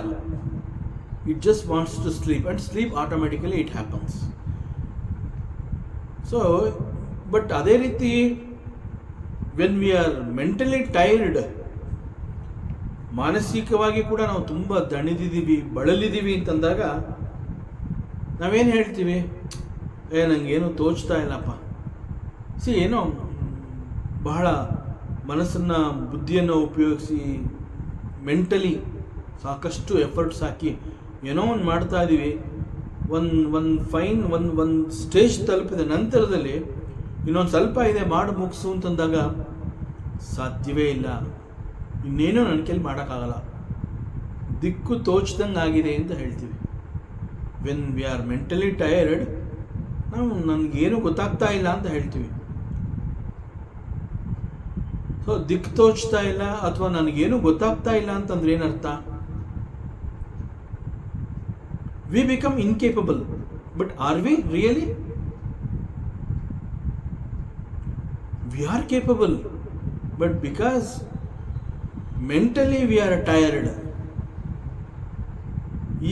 it just wants to sleep and sleep automatically it happens. So but ಅದೇ ರೀತಿ when we are mentally tired, ಮಾನಸಿಕವಾಗಿ ಕೂಡ ನಾವು ತುಂಬ ದಣಿದಿದ್ದೀವಿ, ಬಳಲಿದ್ದೀವಿ ಅಂತಂದಾಗ ನಾವೇನು ಹೇಳ್ತೀವಿ, ನನಗೇನು ತೋಚ್ತಾ ಇಲ್ಲಪ್ಪ. ಏನೋ ಬಹಳ ಮನಸ್ಸನ್ನು ಬುದ್ಧಿಯನ್ನು ಉಪಯೋಗಿಸಿ ಮೆಂಟಲಿ ಸಾಕಷ್ಟು ಎಫರ್ಟ್ಸ್ ಹಾಕಿ ಏನೋ ಒಂದು ಮಾಡ್ತಾ ಇದ್ದೀವಿ. ಒಂದು ಸ್ಟೇಜ್ ತಲುಪಿದ ನಂತರದಲ್ಲಿ ಇನ್ನೊಂದು ಸ್ವಲ್ಪ ಇದೆ ಮಾಡಿ ಮುಗಿಸು ಅಂತಂದಾಗ ಸಾಧ್ಯವೇ ಇಲ್ಲ, ಇನ್ನೇನೋ ನನ್ನ ಕೈಲಿ ಮಾಡೋಕ್ಕಾಗಲ್ಲ, ದಿಕ್ಕು ತೋಚ್ದಂಗೆ ಆಗಿದೆ ಅಂತ ಹೇಳ್ತೀವಿ. When we are mentally tired, ನಾವು ನನಗೇನು ಗೊತ್ತಾಗ್ತಾ ಇಲ್ಲ ಅಂತ ಹೇಳ್ತೀವಿ. ಸೊ ದಿಕ್ಕು ತೋಚ್ತಾ ಇಲ್ಲ ಅಥವಾ ನನಗೇನು ಗೊತ್ತಾಗ್ತಾ ಇಲ್ಲ ಅಂತಂದ್ರೆ ಏನರ್ಥ? We become incapable. But are we really? We are capable, but because mentally we are tired.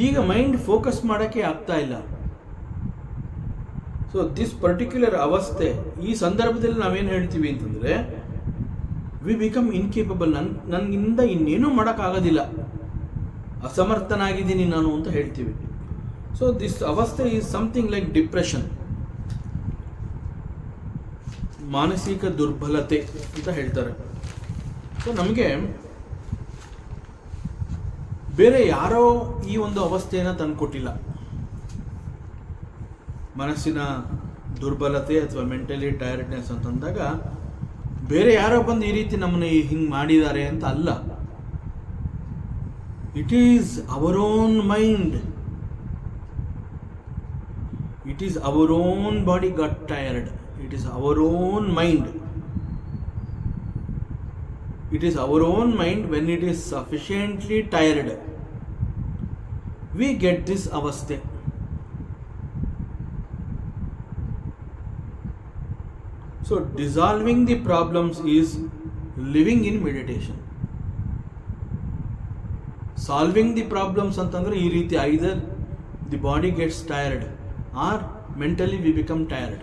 ಈಗ ಮೈಂಡ್ ಫೋಕಸ್ ಮಾಡೋಕ್ಕೆ ಆಗ್ತಾ ಇಲ್ಲ. ಸೊ ದಿಸ್ ಪರ್ಟಿಕ್ಯುಲರ್ ಅವಸ್ಥೆ, ಈ ಸಂದರ್ಭದಲ್ಲಿ ನಾವೇನು ಹೇಳ್ತೀವಿ ಅಂತಂದರೆ, ವಿ ಬಿಕಮ್ ಇನ್ಕೇಪಬಲ್, ನನಗಿಂದ ಇನ್ನೇನೂ ಮಾಡೋಕ್ಕಾಗೋದಿಲ್ಲ, ಅಸಮರ್ಥನಾಗಿದ್ದೀನಿ ನಾನು ಅಂತ ಹೇಳ್ತೀವಿ. ಸೊ ದಿಸ್ ಅವಸ್ಥೆ ಈಸ್ ಸಮಥಿಂಗ್ ಲೈಕ್ ಡಿಪ್ರೆಷನ್, ಮಾನಸಿಕ ದುರ್ಬಲತೆ ಅಂತ ಹೇಳ್ತಾರೆ. ಸೊ ನಮಗೆ ಬೇರೆ ಯಾರೋ ಈ ಒಂದು ಅವಸ್ಥೆಯನ್ನು ತಂದುಕೊಟ್ಟಿಲ್ಲ. ಮನಸ್ಸಿನ ದುರ್ಬಲತೆ ಅಥವಾ ಮೆಂಟಲಿ ಟೈರ್ಡ್ನೆಸ್ ಅಂತಂದಾಗ ಬೇರೆ ಯಾರೋ ಬಂದು ಈ ರೀತಿ ನಮ್ಮನ್ನು ಹಿಂಗೆ ಮಾಡಿದ್ದಾರೆ ಅಂತ ಅಲ್ಲ. It is our own mind, it is our own body got tired, it is our own mind, it is our own mind. When it is sufficiently tired, we get this avasthe. So dissolving the problems is living in meditation. Solving the problems antandre ee reeti, either the body gets tired or mentally we become tired.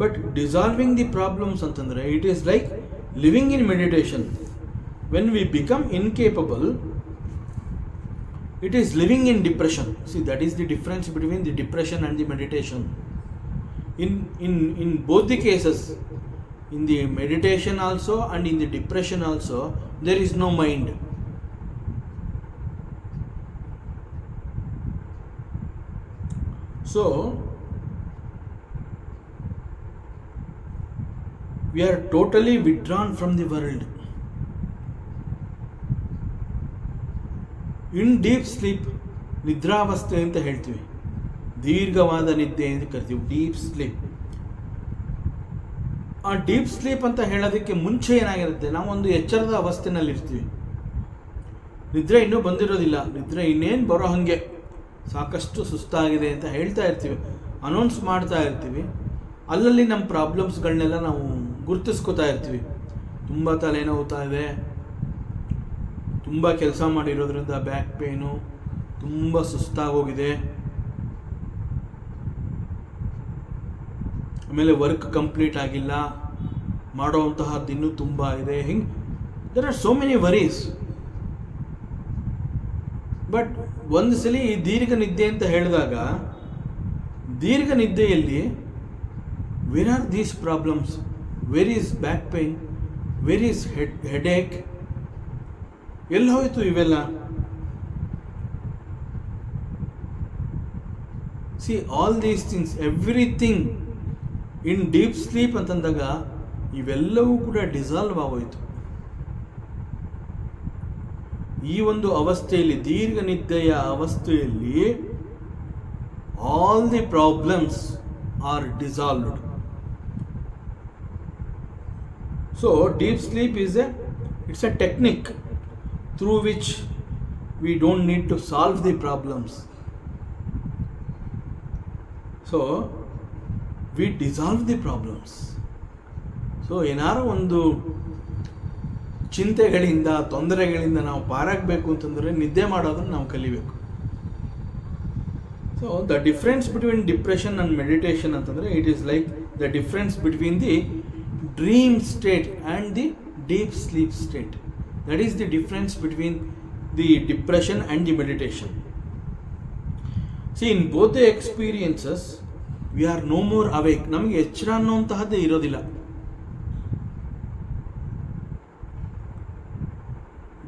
But dissolving the problems antandre, it is like living in meditation. When we become incapable, it is living in depression. See, that is the difference between the depression and the meditation. In both the cases, in the meditation also and in the depression also, there is no mind. So we are totally withdrawn from the world. In deep sleep, ನಿದ್ರಾವಸ್ಥೆ ಅಂತ ಹೇಳ್ತೀವಿ, ದೀರ್ಘವಾದ ನಿದ್ದೆ ಅಂತ ಕರಿತೀವಿ, deep sleep. ಆ deep sleep ಅಂತ ಹೇಳೋದಕ್ಕೆ ಮುಂಚೆ ಏನಾಗಿರುತ್ತೆ, ನಾವೊಂದು ಎಚ್ಚರದ ಅವಸ್ಥೆನಲ್ಲಿ ಇರ್ತೀವಿ, ನಿದ್ರೆ ಇನ್ನೂ ಬಂದಿರೋದಿಲ್ಲ, ನಿದ್ರೆ ಇನ್ನೇನು ಬರೋ ಹಾಗೆ, ಸಾಕಷ್ಟು ಸುಸ್ತಾಗಿದೆ ಅಂತ ಹೇಳ್ತಾ ಇರ್ತೀವಿ, ಅನೌನ್ಸ್ ಮಾಡ್ತಾ ಇರ್ತೀವಿ. ಅಲ್ಲಲ್ಲಿ ನಮ್ಮ ಪ್ರಾಬ್ಲಮ್ಸ್ಗಳನ್ನೆಲ್ಲ ನಾವು ಗುರುತಿಸ್ಕೋತಾ ಇರ್ತೀವಿ. ತುಂಬ ತಲೆನೋವ್ತಾ ಇದೆ, ತುಂಬ ಕೆಲಸ ಮಾಡಿರೋದ್ರಿಂದ ಬ್ಯಾಕ್ ಪೇನು, ತುಂಬ ಸುಸ್ತಾಗೋಗಿದೆ, ಆಮೇಲೆ ವರ್ಕ್ ಕಂಪ್ಲೀಟ್ ಆಗಿಲ್ಲ, ಮಾಡೋವಂತಹದ್ದು ಇನ್ನೂ ತುಂಬ ಇದೆ, ಹಿಂಗೆ there are so many worries. But ಒಂದು ಸಲ ಈ ದೀರ್ಘ ನಿದ್ದೆ ಅಂತ ಹೇಳಿದಾಗ, ದೀರ್ಘ ನಿದ್ದೆಯಲ್ಲಿ where are these problems, where is back pain, where is headache, ಎಲ್ಲಿ ಹೋಯಿತು ಇವೆಲ್ಲ? See all these things, everything in deep sleep ಅಂತಂದಾಗ ಇವೆಲ್ಲವೂ ಕೂಡ ಡಿಸಾಲ್ವ್ ಆಗೋಯ್ತು. ಈ ಒಂದು ಅವಸ್ಥೆಯಲ್ಲಿ, ದೀರ್ಘ ನಿದ್ದೆಯ ಅವಸ್ಥೆಯಲ್ಲಿ, all the problems are dissolved. So deep sleep it's a technique through which we don't need to solve the problems. So we dissolve the problems. So ಏನಾರು ಒಂದು ಚಿಂತೆಗಳಿಂದ, ತೊಂದರೆಗಳಿಂದ ನಾವು ಪಾರಾಗಬೇಕು ಅಂತಂದರೆ ನಿದ್ದೆ ಮಾಡೋದನ್ನು ನಾವು ಕಲಿಬೇಕು. So the difference between depression and meditation ಅಂತಂದರೆ, it is like the difference between the dream state and the deep sleep state. That is the difference between the depression and the meditation. See, in both the experiences, we are no more awake. ನಮಗೆ ಎಚ್ಚರ ಅನ್ನುವಂತಹದ್ದೇ ಇರೋದಿಲ್ಲ.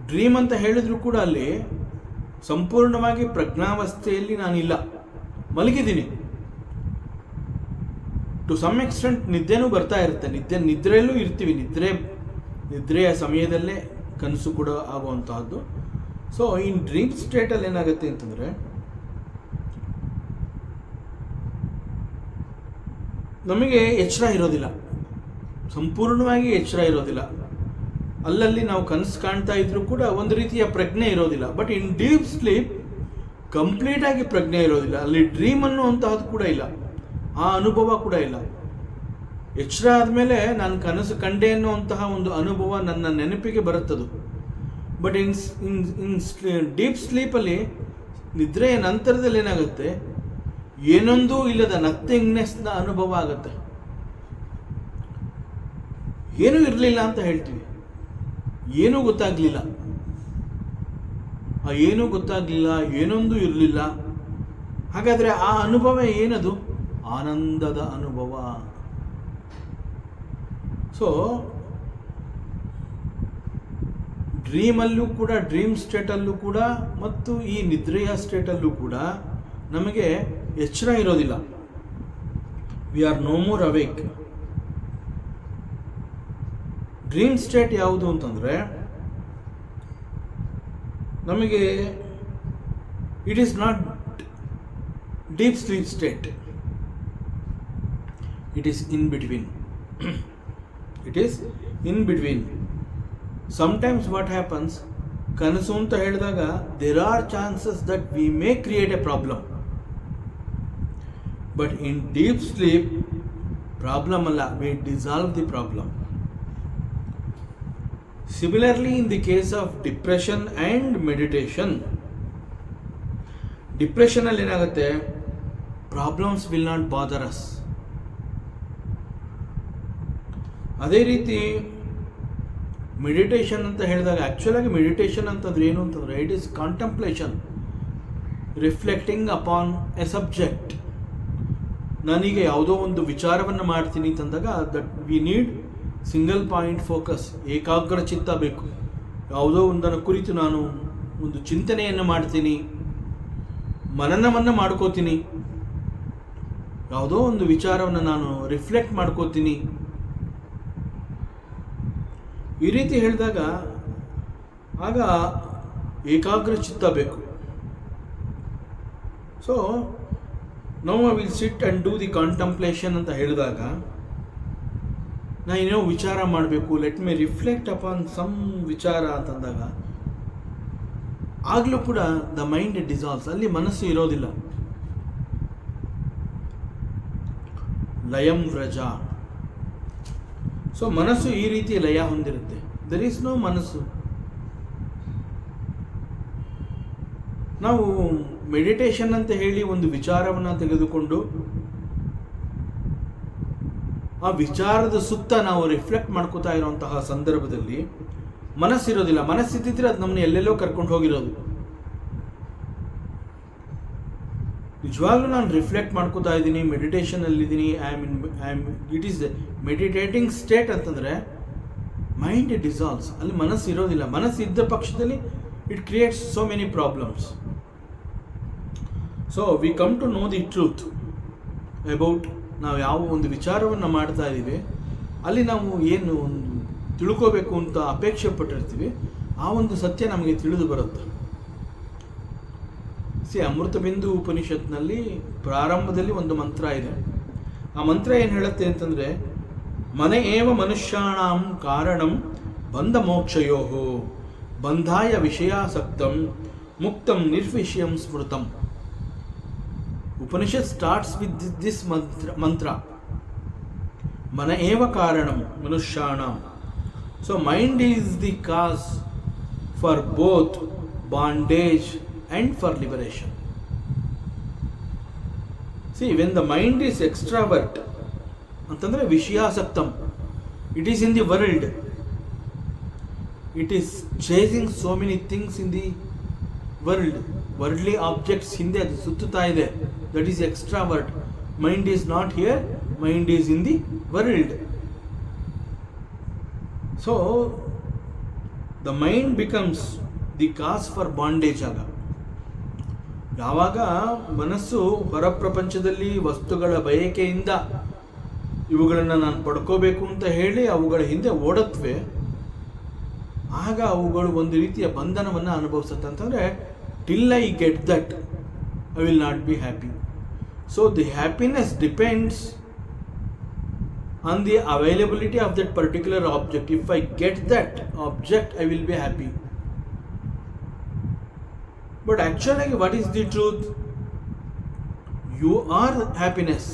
Dream ಅಂತ ಹೇಳಿದ್ರು ಕೂಡ ಅಲ್ಲಿ ಸಂಪೂರ್ಣವಾಗಿ ಪ್ರಜ್ಞಾವಸ್ಥೆಯಲ್ಲಿ ನಾನಿಲ್ಲ, ಮಲಗಿದ್ದೀನಿ. To some extent ನಿದ್ದೆನೂ ಬರ್ತಾ ಇರುತ್ತೆ, ನಿದ್ರೆಯಲ್ಲೂ ಇರ್ತೀವಿ, ನಿದ್ರೆಯ ಸಮಯದಲ್ಲೇ ಕನಸು ಕೂಡ ಆಗುವಂತಹದ್ದು. ಸೊ ಇನ್ ಡ್ರೀಮ್ ಸ್ಟೇಟಲ್ಲಿ ಏನಾಗುತ್ತೆ ಅಂತಂದರೆ, ನಮಗೆ ಎಚ್ಚರ ಇರೋದಿಲ್ಲ, ಸಂಪೂರ್ಣವಾಗಿ ಎಚ್ಚರ ಇರೋದಿಲ್ಲ. ಅಲ್ಲಲ್ಲಿ ನಾವು ಕನಸು ಕಾಣ್ತಾ ಇದ್ರೂ ಕೂಡ ಒಂದು ರೀತಿಯ ಪ್ರಜ್ಞೆ ಇರೋದಿಲ್ಲ. ಬಟ್ ಇನ್ ಡೀಪ್ ಸ್ಲೀಪ್ ಕಂಪ್ಲೀಟಾಗಿ ಪ್ರಜ್ಞೆ ಇರೋದಿಲ್ಲ, ಅಲ್ಲಿ ಡ್ರೀಮ್ ಅನ್ನುವಂತಹದ್ದು ಕೂಡ ಇಲ್ಲ, ಆ ಅನುಭವ ಕೂಡ ಇಲ್ಲ. ಎಚ್ಚರ ಆದಮೇಲೆ ನಾನು ಕನಸು ಕಂಡೆ ಅನ್ನುವಂತಹ ಒಂದು ಅನುಭವ ನನ್ನ ನೆನಪಿಗೆ ಬರುತ್ತದು. ಬಟ್ ಇನ್ ಡೀಪ್ ಸ್ಲೀಪಲ್ಲಿ ನಿದ್ರೆಯ ನಂತರದಲ್ಲಿ ಏನಾಗುತ್ತೆ, ಏನೊಂದೂ ಇಲ್ಲದ ನಥಿಂಗ್ನೆಸ್ನ ಅನುಭವ ಆಗುತ್ತೆ. ಏನೂ ಇರಲಿಲ್ಲ ಅಂತ ಹೇಳ್ತೀವಿ, ಏನೂ ಗೊತ್ತಾಗಲಿಲ್ಲ. ಏನೂ ಗೊತ್ತಾಗಲಿಲ್ಲ, ಏನೊಂದು ಇರಲಿಲ್ಲ. ಹಾಗಾದರೆ ಆ ಅನುಭವ ಏನದು? ಆನಂದದ ಅನುಭವ. ಸೊ ಡ್ರೀಮಲ್ಲೂ ಕೂಡ, ಡ್ರೀಮ್ ಸ್ಟೇಟಲ್ಲೂ ಕೂಡ ಮತ್ತು ಈ ನಿದ್ರೆಯ ಸ್ಟೇಟಲ್ಲೂ ಕೂಡ ನಮಗೆ ಎಚ್ಚರ ಇರೋದಿಲ್ಲ. We are no more awake. Dream state ಯಾವುದು ಅಂತಂದರೆ ನಮಗೆ it is not deep sleep state, it is in between. It is in between. Sometimes what happens, ಕನಸು ಅಂತ ಹೇಳಿದಾಗ there are chances that we may create a problem. But in deep sleep problem ಅಲ್ಲ, we dissolve the problem. Similarly, in the case of depression and meditation, depression ಅಲ್ಲಿ ಏನಾಗುತ್ತೆ, problems will not bother us. ಅದೇ ರೀತಿ meditation ಅಂತ ಹೇಳಿದಾಗ, ಆ್ಯಕ್ಚುಲಾಗಿ meditation ಅಂತಂದ್ರೆ ಏನು ಅಂತಂದರೆ, it is contemplation, reflecting upon a subject. ನಾನೀಗ ಯಾವುದೋ ಒಂದು ವಿಚಾರವನ್ನು ಮಾಡ್ತೀನಿ ಅಂತಂದಾಗ that we need single point focus, ಏಕಾಗ್ರ ಚಿತ್ತ ಬೇಕು. ಯಾವುದೋ ಒಂದನ್ನು ಕುರಿತು ನಾನು ಒಂದು ಚಿಂತನೆಯನ್ನು ಮಾಡ್ತೀನಿ, ಮನನವನ್ನು ಮಾಡ್ಕೋತೀನಿ, ಯಾವುದೋ ಒಂದು ವಿಚಾರವನ್ನು ನಾನು ರಿಫ್ಲೆಕ್ಟ್ ಮಾಡ್ಕೋತೀನಿ. ಈ ರೀತಿ ಹೇಳಿದಾಗ ಆಗ ಏಕಾಗ್ರ ಚಿತ್ತ ಬೇಕು. So now I will sit and do the contemplation ಅಂತ ಹೇಳಿದಾಗ, ನಾ ಏನೋ ವಿಚಾರ ಮಾಡಬೇಕು, let me reflect upon some ವಿಚಾರ ಅಂತಂದಾಗ ಆಗಲೂ ಕೂಡ ದ ಮೈಂಡ್ ಡಿಸಾಲ್ವ್ಸ್, ಅಲ್ಲಿ ಮನಸ್ಸು ಇರೋದಿಲ್ಲ. ಲಯಂ ವ್ರಜ. ಸೊ ಮನಸ್ಸು ಈ ರೀತಿ ಲಯ ಹೊಂದಿರುತ್ತೆ. ದರ್ ಈಸ್ ನೋ ಮನಸ್ಸು. ನಾವು ಮೆಡಿಟೇಷನ್ ಅಂತ ಹೇಳಿ ಒಂದು ವಿಚಾರವನ್ನು ತೆಗೆದುಕೊಂಡು ಆ ವಿಚಾರದ ಸುತ್ತ ನಾವು ರಿಫ್ಲೆಕ್ಟ್ ಮಾಡ್ಕೋತಾ ಇರುವಂತಹ ಸಂದರ್ಭದಲ್ಲಿ ಮನಸ್ಸಿರೋದಿಲ್ಲ. ಮನಸ್ಸಿದ್ದಿದ್ರೆ ಅದು ನಮ್ಮನ್ನ ಎಲ್ಲೆಲ್ಲೋ ಕರ್ಕೊಂಡು ಹೋಗಿರೋದು. ನಿಜವಾಗ್ಲೂ ನಾನು ರಿಫ್ಲೆಕ್ಟ್ ಮಾಡ್ಕೋತಾ ಇದ್ದೀನಿ, ಮೆಡಿಟೇಷನಲ್ಲಿದ್ದೀನಿ, ಇಟ್ ಈಸ್ ಮೆಡಿಟೇಟಿಂಗ್ ಸ್ಟೇಟ್ ಅಂತಂದರೆ ಮೈಂಡ್ ಡಿಸಾಲ್ವ್ಸ್, ಅಲ್ಲಿ ಮನಸ್ಸು ಇರೋದಿಲ್ಲ. ಮನಸ್ಸು ಇದ್ದ ಪಕ್ಷದಲ್ಲಿ it creates so many problems. So we come to know the truth about, ನಾವು ಯಾವ ಒಂದು ವಿಚಾರವನ್ನು ಮಾಡ್ತಾ ಇದ್ದೀವಿ, ಅಲ್ಲಿ ನಾವು ಏನು ಒಂದು ತಿಳ್ಕೋಬೇಕು ಅಂತ ಅಪೇಕ್ಷೆ ಪಟ್ಟಿರ್ತೀವಿ, ಆ ಒಂದು ಸತ್ಯ ನಮಗೆ ತಿಳಿದು ಬರುತ್ತೆ. ಅಮೃತಬಿಂದು ಉಪನಿಷತ್ನಲ್ಲಿ ಪ್ರಾರಂಭದಲ್ಲಿ ಒಂದು ಮಂತ್ರ ಇದೆ. ಆ ಮಂತ್ರ ಏನು ಹೇಳುತ್ತೆ ಅಂತಂದರೆ, ಮನ ಏವ ಮನುಷ್ಯಾಣಾಂ ಕಾರಣಂ ಬಂಧ ಮೋಕ್ಷಯೋ ಬಂಧಾಯ ವಿಷಯಾಸಕ್ತಂ ಮುಕ್ತಂ ನಿರ್ವಿಷಯಂ ಸ್ಮೃತಂ. Upanishad starts with this mantra. Mana eva karanam manushyanam. So mind is the cause for both bondage and for liberation. See, when the mind is extravert, antandre vishayasaktam, it is in the world. It is chasing so many things in the world. Worldly objects ಹಿಂದೆ ಅದು ಸುತ್ತುತ್ತಾ ಇದೆ. That is extravert. Mind is not here, mind is in the world. So the mind becomes the cause for bondage. ಯಾವಾಗ ಮನಸ್ಸು ಹೊರ ಪ್ರಪಂಚದಲ್ಲಿ ವಸ್ತುಗಳ ಬಯಕೆಯಿಂದ ಇವುಗಳನ್ನು ನಾನು ಪಡ್ಕೋಬೇಕು ಅಂತ ಹೇಳಿ ಅವುಗಳ ಹಿಂದೆ ಓಡತ್ವೆ, ಆಗ ಅವುಗಳು ಒಂದು ರೀತಿಯ ಬಂಧನವನ್ನು ಅನುಭವಿಸುತ್ತೆ. ಅಂತಂದರೆ till I get that, I will not be happy. So the happiness depends on the availability of that particular object. If I get that object, I will be happy. But actually, what is the truth? You are happiness.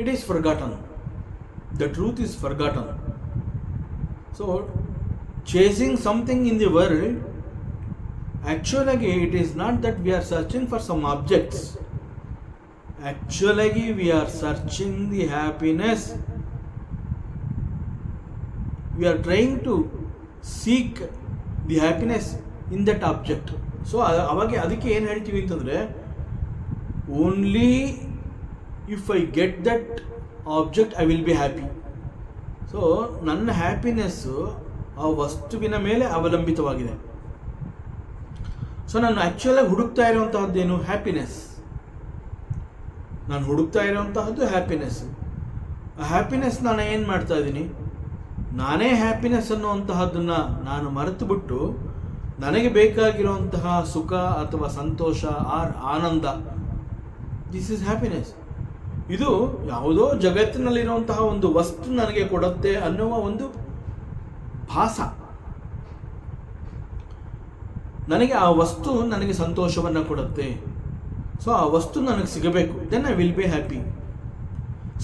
It is forgotten. The truth is forgotten. So chasing something in the world Actually, it is not that we are searching for some objects. Actually, we are searching the happiness. We are trying to seek the happiness in that object. So ಅವಾಗ ಅದಕ್ಕೆ ಏನು ಹೇಳ್ತೀವಿ ಅಂತಂದರೆ, only if I get that object I will be happy. So ನನ್ನ happiness ಆ ವಸ್ತುವಿನ ಮೇಲೆ ಅವಲಂಬಿತವಾಗಿದೆ. ಸೊ ನಾನು ಆ್ಯಕ್ಚುಲಾಗಿ ಹುಡುಕ್ತಾ ಇರುವಂತಹದ್ದೇನು? ಹ್ಯಾಪಿನೆಸ್. ನಾನು ಹುಡುಕ್ತಾ ಇರೋವಂತಹದ್ದು ಹ್ಯಾಪಿನೆಸ್. ಆ ಹ್ಯಾಪಿನೆಸ್ ನಾನು ಏನು ಮಾಡ್ತಾ ಇದ್ದೀನಿ? ನಾನೇ ಹ್ಯಾಪಿನೆಸ್ ಅನ್ನುವಂತಹದ್ದನ್ನು ನಾನು ಮರೆತು ಬಿಟ್ಟು ನನಗೆ ಬೇಕಾಗಿರುವಂತಹ ಸುಖ ಅಥವಾ ಸಂತೋಷ ಆರ್ ಆನಂದ, ದಿಸ್ ಈಸ್ ಹ್ಯಾಪಿನೆಸ್. ಇದು ಯಾವುದೋ ಜಗತ್ತಿನಲ್ಲಿರುವಂತಹ ಒಂದು ವಸ್ತು ನನಗೆ ಕೊಡುತ್ತೆ ಅನ್ನುವ ಒಂದು ಭಾಸ. ನನಗೆ ಆ ವಸ್ತು ನನಗೆ ಸಂತೋಷವನ್ನು ಕೊಡುತ್ತೆ. ಸೊ ಆ ವಸ್ತು ನನಗೆ ಸಿಗಬೇಕು, then I will be happy.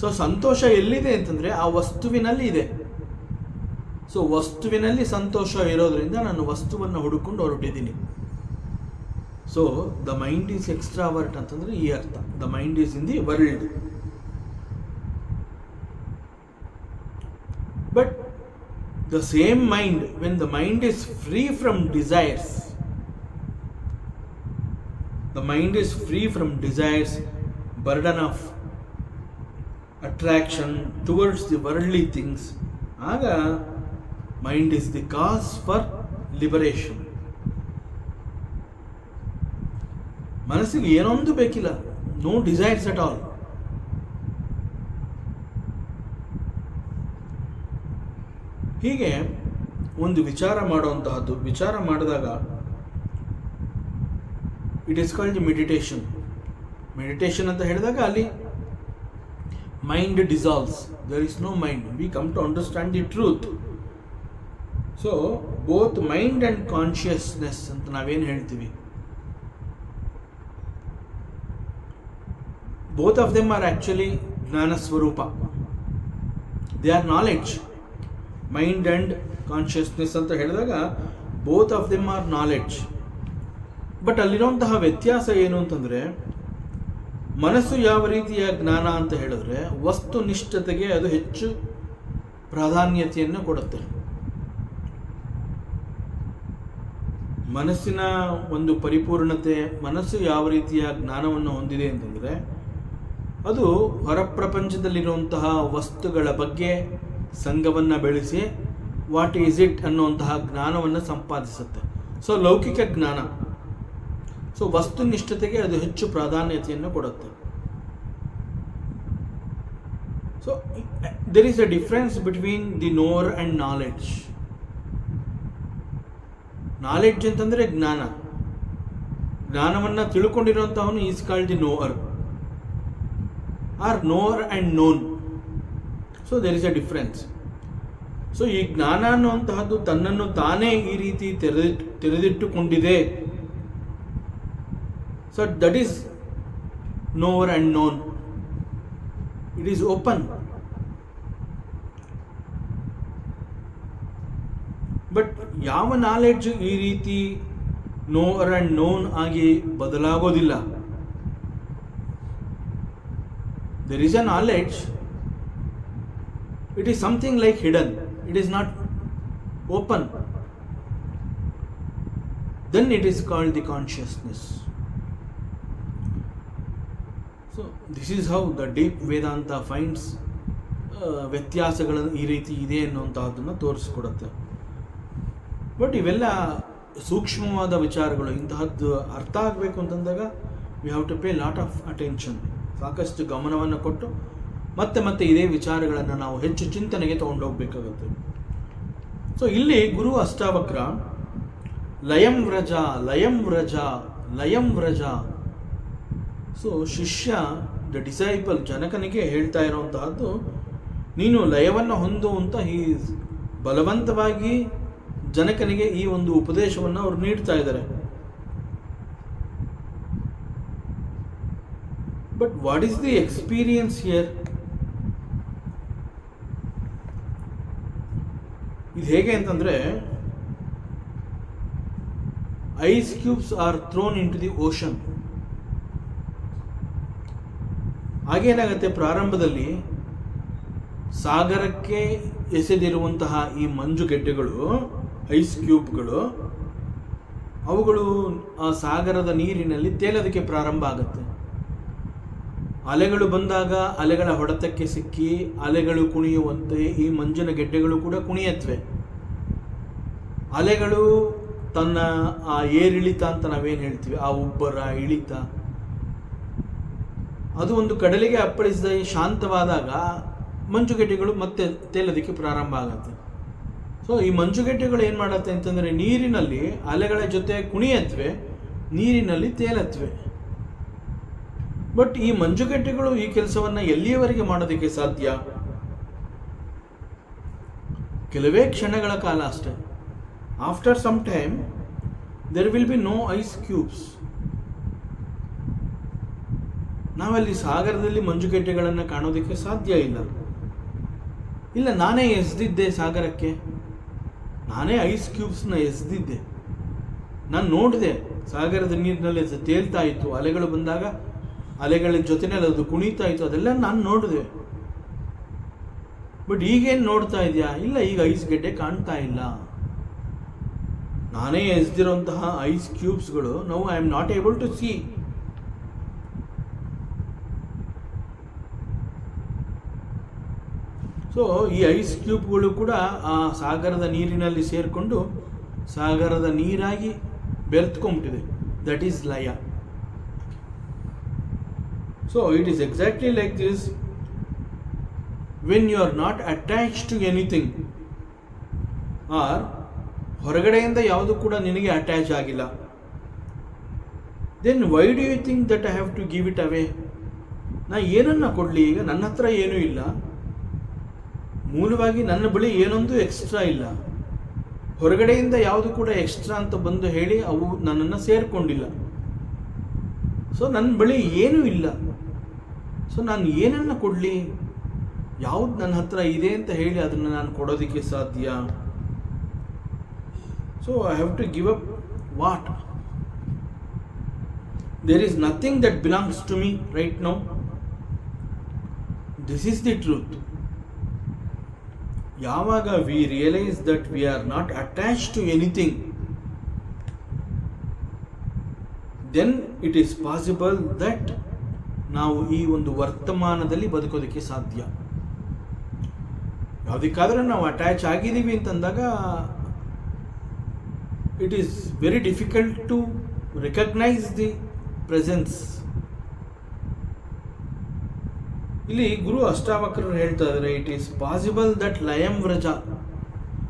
So ಸಂತೋಷ ಎಲ್ಲಿದೆ ಅಂತಂದರೆ ಆ ವಸ್ತುವಿನಲ್ಲಿ ಇದೆ. ಸೊ ವಸ್ತುವಿನಲ್ಲಿ ಸಂತೋಷ ಇರೋದ್ರಿಂದ ನಾನು ವಸ್ತುವನ್ನು ಹುಡುಕೊಂಡು ಹೊರಟಿದ್ದೀನಿ. So the mind is extrovert ಅಂತಂದರೆ ಈ ಅರ್ಥ. The mind is in the world. But the same mind, when the mind is free from desires, the mind is free from desires, burden of attraction towards the worldly things, aga mind is the cause for liberation. ಮನಸ್ಸಿಗೆ ಏನೊಂದು ಬೇಕಿಲ್ಲ, no desires at all. ಹೀಗೆ ಒಂದು ವಿಚಾರ ಮಾಡುವಂತಹದ್ದು. ವಿಚಾರ ಮಾಡಿದಾಗ it is called meditation. Meditation ಅಂತ ಹೇಳಿದಾಗ ಅಲ್ಲಿ mind dissolves, there is no mind, we come to understand the truth. So both mind and consciousness ಅಂತ ನಾವೇನು ಹೇಳ್ತೀವಿ, both of them are actually ಜ್ಞಾನ ಸ್ವರೂಪ. They are knowledge. Mind and consciousness ಅಂತ ಹೇಳಿದಾಗ both of them are knowledge. But ಅಲ್ಲಿರುವಂತಹ ವ್ಯತ್ಯಾಸ ಏನು ಅಂತಂದರೆ, ಮನಸ್ಸು ಯಾವ ರೀತಿಯ ಜ್ಞಾನ ಅಂತ ಹೇಳಿದ್ರೆ ವಸ್ತುನಿಷ್ಠತೆಗೆ ಅದು ಹೆಚ್ಚು ಪ್ರಾಧಾನ್ಯತೆಯನ್ನು ಕೊಡುತ್ತೆ. ಮನಸ್ಸಿನ ಒಂದು ಪರಿಪೂರ್ಣತೆ, ಮನಸ್ಸು ಯಾವ ರೀತಿಯ ಜ್ಞಾನವನ್ನು ಹೊಂದಿದೆ ಅಂತಂದರೆ ಅದು ಹೊರಪ್ರಪಂಚದಲ್ಲಿರುವಂತಹ ವಸ್ತುಗಳ ಬಗ್ಗೆ ಸಂಘವನ್ನು ಬೆಳೆಸಿ ವಾಟ್ ಈಸ್ ಇಟ್ ಅನ್ನುವಂತಹ ಜ್ಞಾನವನ್ನು ಸಂಪಾದಿಸುತ್ತೆ. ಸೊ ಲೌಕಿಕ ಜ್ಞಾನ. ಸೊ ವಸ್ತುನಿಷ್ಠತೆಗೆ ಅದು ಹೆಚ್ಚು ಪ್ರಾಧಾನ್ಯತೆಯನ್ನು ಕೊಡುತ್ತೆ. So there is a difference between the knower and knowledge. Knowledge ಅಂತಂದರೆ ಜ್ಞಾನ. ಜ್ಞಾನವನ್ನು ತಿಳ್ಕೊಂಡಿರುವಂತಹವನು is called the knower or knower and known. So there is a difference. So ಈ ಜ್ಞಾನ ಅನ್ನುವಂತಹದ್ದು ತನ್ನನ್ನು ತಾನೇ ಈ ರೀತಿ ತೆರೆದಿಟ್ಟುಕೊಂಡಿದೆ. So that is knower and known. It is open. But ಯಾವ ನಾಲೆಡ್ಜ್ ಈ ರೀತಿ knower and known ಆಗಿ ಬದಲಾಗೋದಿಲ್ಲ. There is a knowledge. It is something like hidden. It is not open. Then it is called the consciousness. So this is how the deep Vedanta finds ವ್ಯತ್ಯಾಸಗಳನ್ನು ಈ ರೀತಿ ಇದೆ ಅನ್ನುವಂತಹದ್ದನ್ನು ತೋರಿಸ್ಕೊಡುತ್ತೆ. But ಇವೆಲ್ಲ ಸೂಕ್ಷ್ಮವಾದ ವಿಚಾರಗಳು. ಇಂತಹದ್ದು ಅರ್ಥ ಆಗಬೇಕು ಅಂತಂದಾಗ we have to pay lot of attention. ಸಾಕಷ್ಟು ಗಮನವನ್ನು ಕೊಟ್ಟು ಮತ್ತೆ ಮತ್ತೆ ಇದೇ ವಿಚಾರಗಳನ್ನು ನಾವು ಹೆಚ್ಚು ಚಿಂತನೆಗೆ ತೊಗೊಂಡೋಗ್ಬೇಕಾಗುತ್ತೆ. ಸೊ ಇಲ್ಲಿ ಗುರು ಅಷ್ಟಾವಕ್ರ ಲಯಂ ವ್ರಜ ಲಯಂ ವ್ರಜ ಲಯಂ ವ್ರಜ. ಸೊ ಶಿಷ್ಯ, ದ ಡಿಸೈಪಲ್, ಜನಕನಿಗೆ ಹೇಳ್ತಾ ಇರುವಂತಹದ್ದು, ನೀನು ಲಯವನ್ನು ಹೊಂದು ಅಂತ ಬಲವಂತವಾಗಿ ಜನಕನಿಗೆ ಈ ಒಂದು ಉಪದೇಶವನ್ನು ಅವರು ನೀಡ್ತಾ ಇದ್ದಾರೆ. But what is the experience here? ಇದು ಹೇಗೆ ಅಂತಂದರೆ, ice cubes are thrown into the ocean. ಹಾಗೇನಾಗುತ್ತೆ, ಪ್ರಾರಂಭದಲ್ಲಿ ಸಾಗರಕ್ಕೆ ಎಸೆದಿರುವಂತಹ ಈ ಮಂಜುಗೆಡ್ಡೆಗಳು, ಐಸ್ ಕ್ಯೂಬ್ಗಳು, ಅವುಗಳು ಆ ಸಾಗರದ ನೀರಿನಲ್ಲಿ ತೇಲೋದಕ್ಕೆ ಪ್ರಾರಂಭ ಆಗುತ್ತೆ. ಅಲೆಗಳು ಬಂದಾಗ ಅಲೆಗಳ ಹೊಡೆತಕ್ಕೆ ಸಿಕ್ಕಿ ಅಲೆಗಳು ಕುಣಿಯುವಂತೆ ಈ ಮಂಜಿನ ಗೆಡ್ಡೆಗಳು ಕೂಡ ಕುಣಿಯತ್ವೆ. ಅಲೆಗಳು ತನ್ನ ಆ ಏರಿಳಿತ ಅಂತ ನಾವೇನು ಹೇಳ್ತೀವಿ, ಆ ಉಬ್ಬರ ಇಳಿತ, ಅದು ಒಂದು ಕಡಲಿಗೆ ಅಪ್ಪಳಿಸಿದ ಶಾಂತವಾದಾಗ ಮಂಜುಗೆಡ್ಡೆಗಳು ಮತ್ತೆ ತೇಲೋದಕ್ಕೆ ಪ್ರಾರಂಭ ಆಗುತ್ತೆ. ಸೊ ಈ ಮಂಜುಗೆಡ್ಡೆಗಳು ಏನು ಮಾಡುತ್ತೆ ಅಂತಂದರೆ ನೀರಿನಲ್ಲಿ ಅಲೆಗಳ ಜೊತೆ ಕುಣಿಯತ್ವೆ, ನೀರಿನಲ್ಲಿ ತೇಲತ್ವೆ. ಬಟ್ ಈ ಮಂಜುಗೆಡ್ಡೆಗಳು ಈ ಕೆಲಸವನ್ನು ಎಲ್ಲಿಯವರೆಗೆ ಮಾಡೋದಕ್ಕೆ ಸಾಧ್ಯ? ಕೆಲವೇ ಕ್ಷಣಗಳ ಕಾಲ ಅಷ್ಟೆ. After some time there will be no ice cubes. ನಾವಲ್ಲಿ ಸಾಗರದಲ್ಲಿ ಮಂಜುಗೆಡ್ಡೆಗಳನ್ನು ಕಾಣೋದಕ್ಕೆ ಸಾಧ್ಯ ಇಲ್ಲ. ಇಲ್ಲ, ನಾನೇ ಎಸೆದಿದ್ದೆ ಸಾಗರಕ್ಕೆ, ನಾನೇ ಐಸ್ ಕ್ಯೂಬ್ಸ್ನ ಎಸೆದಿದ್ದೆ, ನಾನು ನೋಡಿದೆ ಸಾಗರದ ನೀರಿನಲ್ಲಿ ತೇಲ್ತಾ ಇತ್ತು, ಅಲೆಗಳು ಬಂದಾಗ ಅಲೆಗಳ ಜೊತೆನಲ್ಲಿ ಅದು ಕುಣಿತಾ ಇತ್ತು, ಅದೆಲ್ಲ ನಾನು ನೋಡಿದೆ. ಬಟ್ ಈಗೇನು ನೋಡ್ತಾ ಇದೆಯಾ? ಇಲ್ಲ, ಈಗ ಐಸ್ ಗೆಡ್ಡೆ ಕಾಣ್ತಾ ಇಲ್ಲ. ನಾನೇ ಎಸೆದಿರುವಂತಹ ಐಸ್ ಕ್ಯೂಬ್ಸ್ಗಳು now I am not able to see. So ಈ ಐಸ್ ಕ್ಯೂಬ್ಗಳು ಕೂಡ ಆ ಸಾಗರದ ನೀರಿನಲ್ಲಿ ಸೇರಿಕೊಂಡು ಸಾಗರದ ನೀರಾಗಿ ಬೆರೆತ್ಕೊಂಡ್ಬಿಟ್ಟಿದೆ. That is laya. So it is exactly like this. When you are not attached to anything, or ಹೊರಗಡೆಯಿಂದ ಯಾವುದು ಕೂಡ ನಿನಗೆ ಅಟ್ಯಾಚ್ ಆಗಿಲ್ಲ, then why do you think that I have to give it away? ನಾ ಏನನ್ನ ಕೊಡಲಿ? ಈಗ ನನ್ನ ಹತ್ರ ಏನೂ ಇಲ್ಲ, ಮೂಲವಾಗಿ ನನ್ನ ಬಳಿ ಏನೊಂದು ಎಕ್ಸ್ಟ್ರಾ ಇಲ್ಲ, ಹೊರಗಡೆಯಿಂದ ಯಾವುದು ಕೂಡ ಎಕ್ಸ್ಟ್ರಾ ಅಂತ ಬಂದು ಹೇಳಿ ಅವು ನನ್ನನ್ನು ಸೇರಿಕೊಂಡಿಲ್ಲ. ಸೊ ನನ್ನ ಬಳಿ ಏನೂ ಇಲ್ಲ. ಸೊ ನಾನು ಏನನ್ನು ಕೊಡಲಿ? ಯಾವುದು ನನ್ನ ಹತ್ರ ಇದೆ ಅಂತ ಹೇಳಿ ಅದನ್ನು ನಾನು ಕೊಡೋದಕ್ಕೆ ಸಾಧ್ಯ? So I have to give up what? There is nothing that belongs to me right now. This is the truth. ಯಾವಾಗ we realise that we are not attached to anything, then it is possible that ನಾವು ಈ ಒಂದು ವರ್ತಮಾನದಲ್ಲಿ ಬದುಕೋದಕ್ಕೆ ಸಾಧ್ಯ. ಯಾವುದಕ್ಕಾದ್ರೆ ನಾವು attach ಆಗಿದ್ದೀವಿ ಅಂತಂದಾಗ it is very difficult to recognise the presence. ಇಲ್ಲಿ ಗುರು ಅಷ್ಟಾವಕ್ರರು ಹೇಳ್ತಾ ಇದ್ದಾರೆ, ಇಟ್ ಈಸ್ ಪಾಸಿಬಲ್ ದಟ್ ಲಯಂ ವ್ರಜ.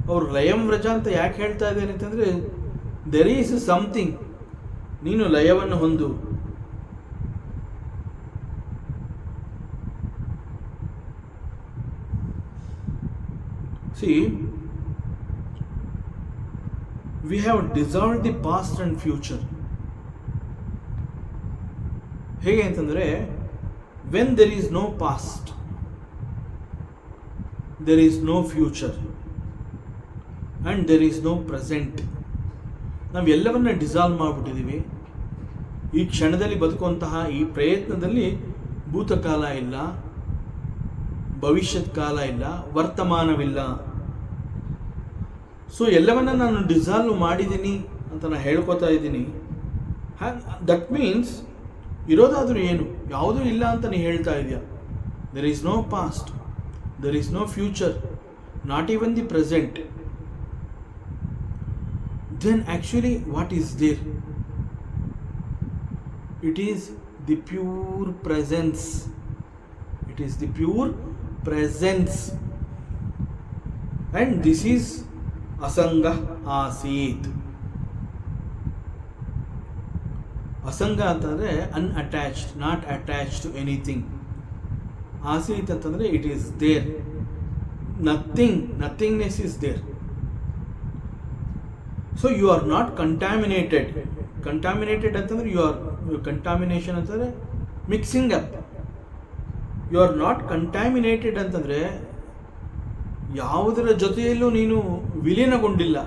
ಅವರು ಲಯಂ ವ್ರಜ ಅಂತ ಯಾಕೆ ಹೇಳ್ತಾ ಇದ್ದಾರೆ ಅಂತಂದರೆ, ದೆರ್ ಈಸ್ ಸಮಥಿಂಗ್, ನೀನು ಲಯವನ್ನು ಹೊಂದು. See, we have dissolved the past and future. ಹೇಗೆ ಅಂತಂದರೆ, when there is no past, there is no future and there is no present. ನಾವು ಎಲ್ಲವನ್ನ ಡಿಸಾಲ್ವ್ ಮಾಡಿಬಿಟ್ಟಿದ್ದೀವಿ. ಈ ಕ್ಷಣದಲ್ಲಿ ಬದುಕುವಂತಹ ಈ ಪ್ರಯತ್ನದಲ್ಲಿ ಭೂತಕಾಲ ಇಲ್ಲ, ಭವಿಷ್ಯತ್ ಕಾಲ ಇಲ್ಲ, ವರ್ತಮಾನವಿಲ್ಲ. ಸೊ ಎಲ್ಲವನ್ನ ನಾನು ಡಿಸಾಲ್ವ್ ಮಾಡಿದ್ದೀನಿ ಅಂತ ನಾನು ಹೇಳ್ಕೊತಾ ಇದ್ದೀನಿ. ದಟ್ ಮೀನ್ಸ್ ಇರೋದಾದರೂ ಏನು? ಯಾವುದೂ ಇಲ್ಲ ಅಂತ ನೀ ಹೇಳ್ತಾ ಇದೆಯಾ. There is no past, there is no future, not even the present. Then actually what is there? It is the pure presence. It is the pure presence. And this is ಅಸಂಗ ಆಸೀತ್. ಅಸಂಗ ಅಂತಂದರೆ unattached, not attached to anything. ಆಸೀತ್ ಅಂತಂದರೆ it is there, nothingness is there. So you are not contaminated. Contaminated ಅಂತಂದರೆ you are, contamination ಅಂತಂದರೆ mixing up. You are not contaminated ಅಂತಂದರೆ ಯಾವುದರ ಜೊತೆಯಲ್ಲೂ ನೀನು ವಿಲೀನಗೊಂಡಿಲ್ಲ.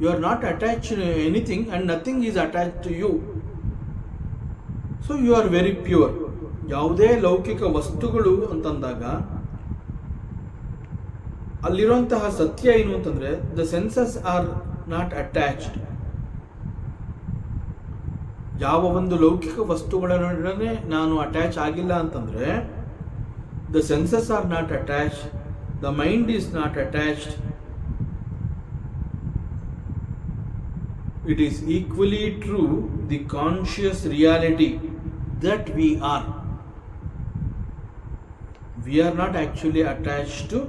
You are not attach anything and nothing is attach to you. So you are very pure. ಯಾವುದೇ ಲೌಕಿಕ ವಸ್ತುಗಳು ಅಂತಂದಾಗ ಅಲ್ಲಿರುವಂತಹ ಸತ್ಯ ಏನು ಅಂತಂದರೆ the senses are not attached. ಯಾವ ಒಂದು ಲೌಕಿಕ ವಸ್ತುಗಳೊಡನೆ ನಾನು ಅಟ್ಯಾಚ್ ಆಗಿಲ್ಲ ಅಂತಂದರೆ the senses are not attached, the mind is not attached. It is equally true the conscious reality that we are. We are not actually attached to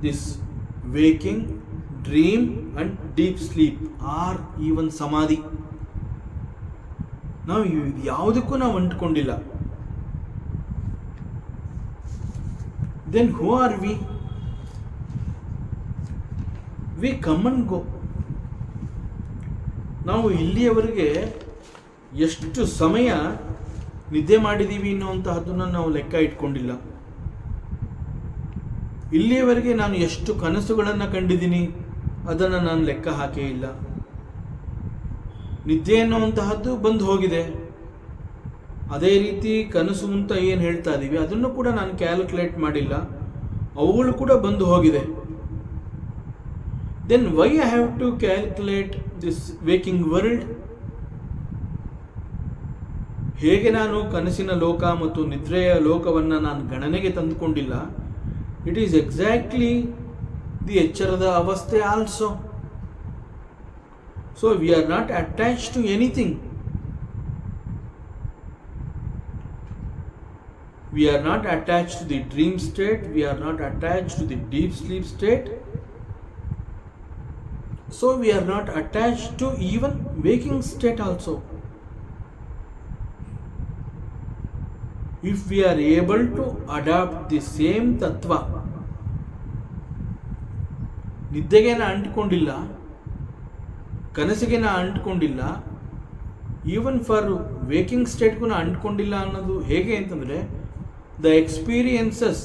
this waking, dream and deep sleep or even samadhi. ನಾವು ಯಾವುದಕ್ಕೂ ನಾವು ಅಂಟ್ಕೊಂಡಿಲ್ಲ. Then who are we? We come and go. ನಾವು ಇಲ್ಲಿಯವರೆಗೆ ಎಷ್ಟು ಸಮಯ ನಿದ್ದೆ ಮಾಡಿದ್ದೀವಿ ಅನ್ನುವಂತಹದ್ದನ್ನು ನಾವು ಲೆಕ್ಕ ಇಟ್ಕೊಂಡಿಲ್ಲ. ಇಲ್ಲಿಯವರೆಗೆ ನಾನು ಎಷ್ಟು ಕನಸುಗಳನ್ನು ಕಂಡಿದ್ದೀನಿ ಅದನ್ನು ನಾನು ಲೆಕ್ಕ ಹಾಕೇ ಇಲ್ಲ. ನಿದ್ದೆ ಅನ್ನುವಂತಹದ್ದು ಬಂದು ಹೋಗಿದೆ. ಅದೇ ರೀತಿ ಕನಸು ಅಂತ ಏನು ಹೇಳ್ತಾ ಇದ್ದೀವಿ ಅದನ್ನು ಕೂಡ ನಾನು ಕ್ಯಾಲ್ಕುಲೇಟ್ ಮಾಡಿಲ್ಲ, ಅವುಗಳು ಕೂಡ ಬಂದು ಹೋಗಿದೆ. Then why I have to calculate this waking world? ಹೇಗೆ ನಾನು ಕನಸಿನ ಲೋಕ ಮತ್ತು ನಿದ್ರೆಯ ಲೋಕವನ್ನು ನಾನು ಗಣನೆಗೆ ತಂದುಕೊಂಡಿಲ್ಲ, ಇಟ್ ಈಸ್ ಎಕ್ಸಾಕ್ಟ್ಲಿ ದಿ ಎಚ್ಚರದ ಅವಸ್ಥೆ also. So we are not attached to anything. We are not attached to the dream state, we are not attached to the deep sleep state. So we are not attached to even waking state also. If we are able to adopt the same tattva, ನಿದ್ದೆಗೆ ನಾ ಅಂಟಿಕೊಂಡಿಲ್ಲ, ಕನಸಿಗೆ ನಾ ಅಂಟಿಕೊಂಡಿಲ್ಲ, even for waking ಸ್ಟೇಟ್ಗೂ ನಾ ಅಂಟಿಕೊಂಡಿಲ್ಲ ಅನ್ನೋದು ಹೇಗೆ ಅಂತಂದರೆ the experiences,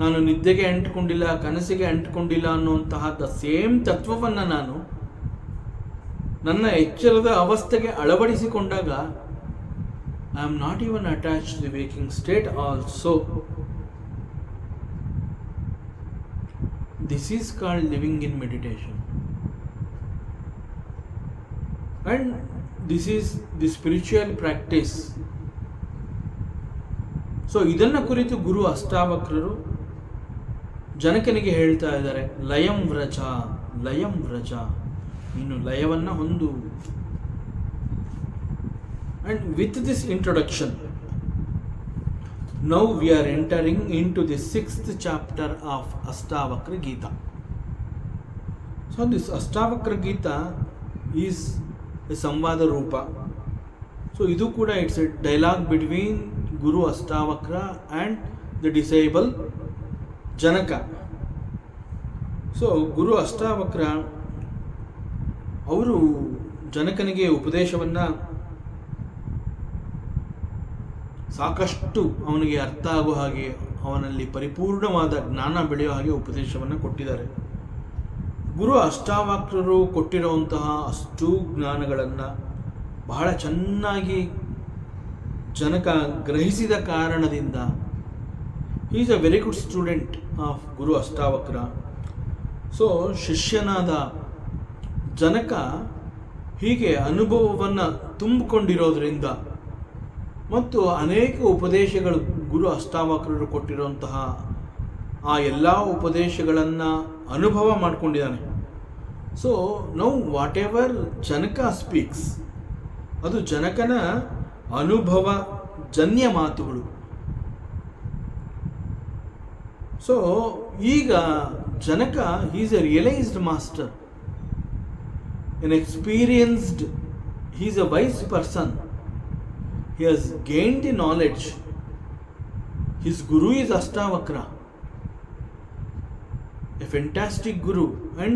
ನಾನು ನಿದ್ದೆಗೆ ಅಂಟಿಕೊಂಡಿಲ್ಲ, ಕನಸಿಗೆ ಅಂಟಿಕೊಂಡಿಲ್ಲ ಅನ್ನುವಂತಹ ದ ಸೇಮ್ ತತ್ವವನ್ನು ನಾನು ನನ್ನ ಎಚ್ಚರದ ಅವಸ್ಥೆಗೆ ಅಳವಡಿಸಿಕೊಂಡಾಗ I am not even attach to the waking state also. This is called living in meditation and this is the spiritual practice. So ಇದನ್ನು ಕುರಿತು ಗುರು ಅಷ್ಟಾವಕ್ರರು ಜನಕನಿಗೆ ಹೇಳ್ತಾ ಇದ್ದಾರೆ, ಲಯಂ ವ್ರಜ, ಲಯಂ ವ್ರಜ, ನೀನು ಲಯವನ್ನು ಹೊಂದು. And with this introduction now we are entering into the 6th chapter of Ashtavakra Gita. So this Ashtavakra Gita is a ಸಂವಾದ ರೂಪ. ಸೊ ಇದು ಕೂಡ it's a dialogue between guru Ashtavakra and the disciple Janaka. So guru Ashtavakra ಅವರು ಜನಕನಿಗೆ ಉಪದೇಶವನ್ನು ಸಾಕಷ್ಟು ಅವನಿಗೆ ಅರ್ಥ ಆಗೋ ಹಾಗೆ, ಅವನಲ್ಲಿ ಪರಿಪೂರ್ಣವಾದ ಜ್ಞಾನ ಬೆಳೆಯೋ ಹಾಗೆ ಉಪದೇಶವನ್ನು ಕೊಟ್ಟಿದ್ದಾರೆ. ಗುರು ಅಷ್ಟಾವಕ್ರರು ಕೊಟ್ಟಿರುವಂತಹ ಅಷ್ಟೂ ಜ್ಞಾನಗಳನ್ನು ಬಹಳ ಚೆನ್ನಾಗಿ ಜನಕ ಗ್ರಹಿಸಿದ ಕಾರಣದಿಂದ he is a very good student of guru Ashtavakra. So ಶಿಷ್ಯನಾದ ಜನಕ ಹೀಗೆ ಅನುಭವವನ್ನು ತುಂಬಿಕೊಂಡಿರೋದ್ರಿಂದ ಮತ್ತು ಅನೇಕ ಉಪದೇಶಗಳು ಗುರು ಅಷ್ಟಾವಕ್ರರು ಕೊಟ್ಟಿರುವಂತಹ ಆ ಎಲ್ಲ ಉಪದೇಶಗಳನ್ನು ಅನುಭವ ಮಾಡಿಕೊಂಡಿದ್ದಾನೆ. So now whatever Janaka speaks ಅದು ಜನಕನ ಅನುಭವ ಜನ್ಯ ಮಾತುಗಳು. ಸೊ ಈಗ Janaka is a realised master, an experienced, he is a wise person, he has gained the knowledge. His guru is Ashtavakra, a fantastic guru, and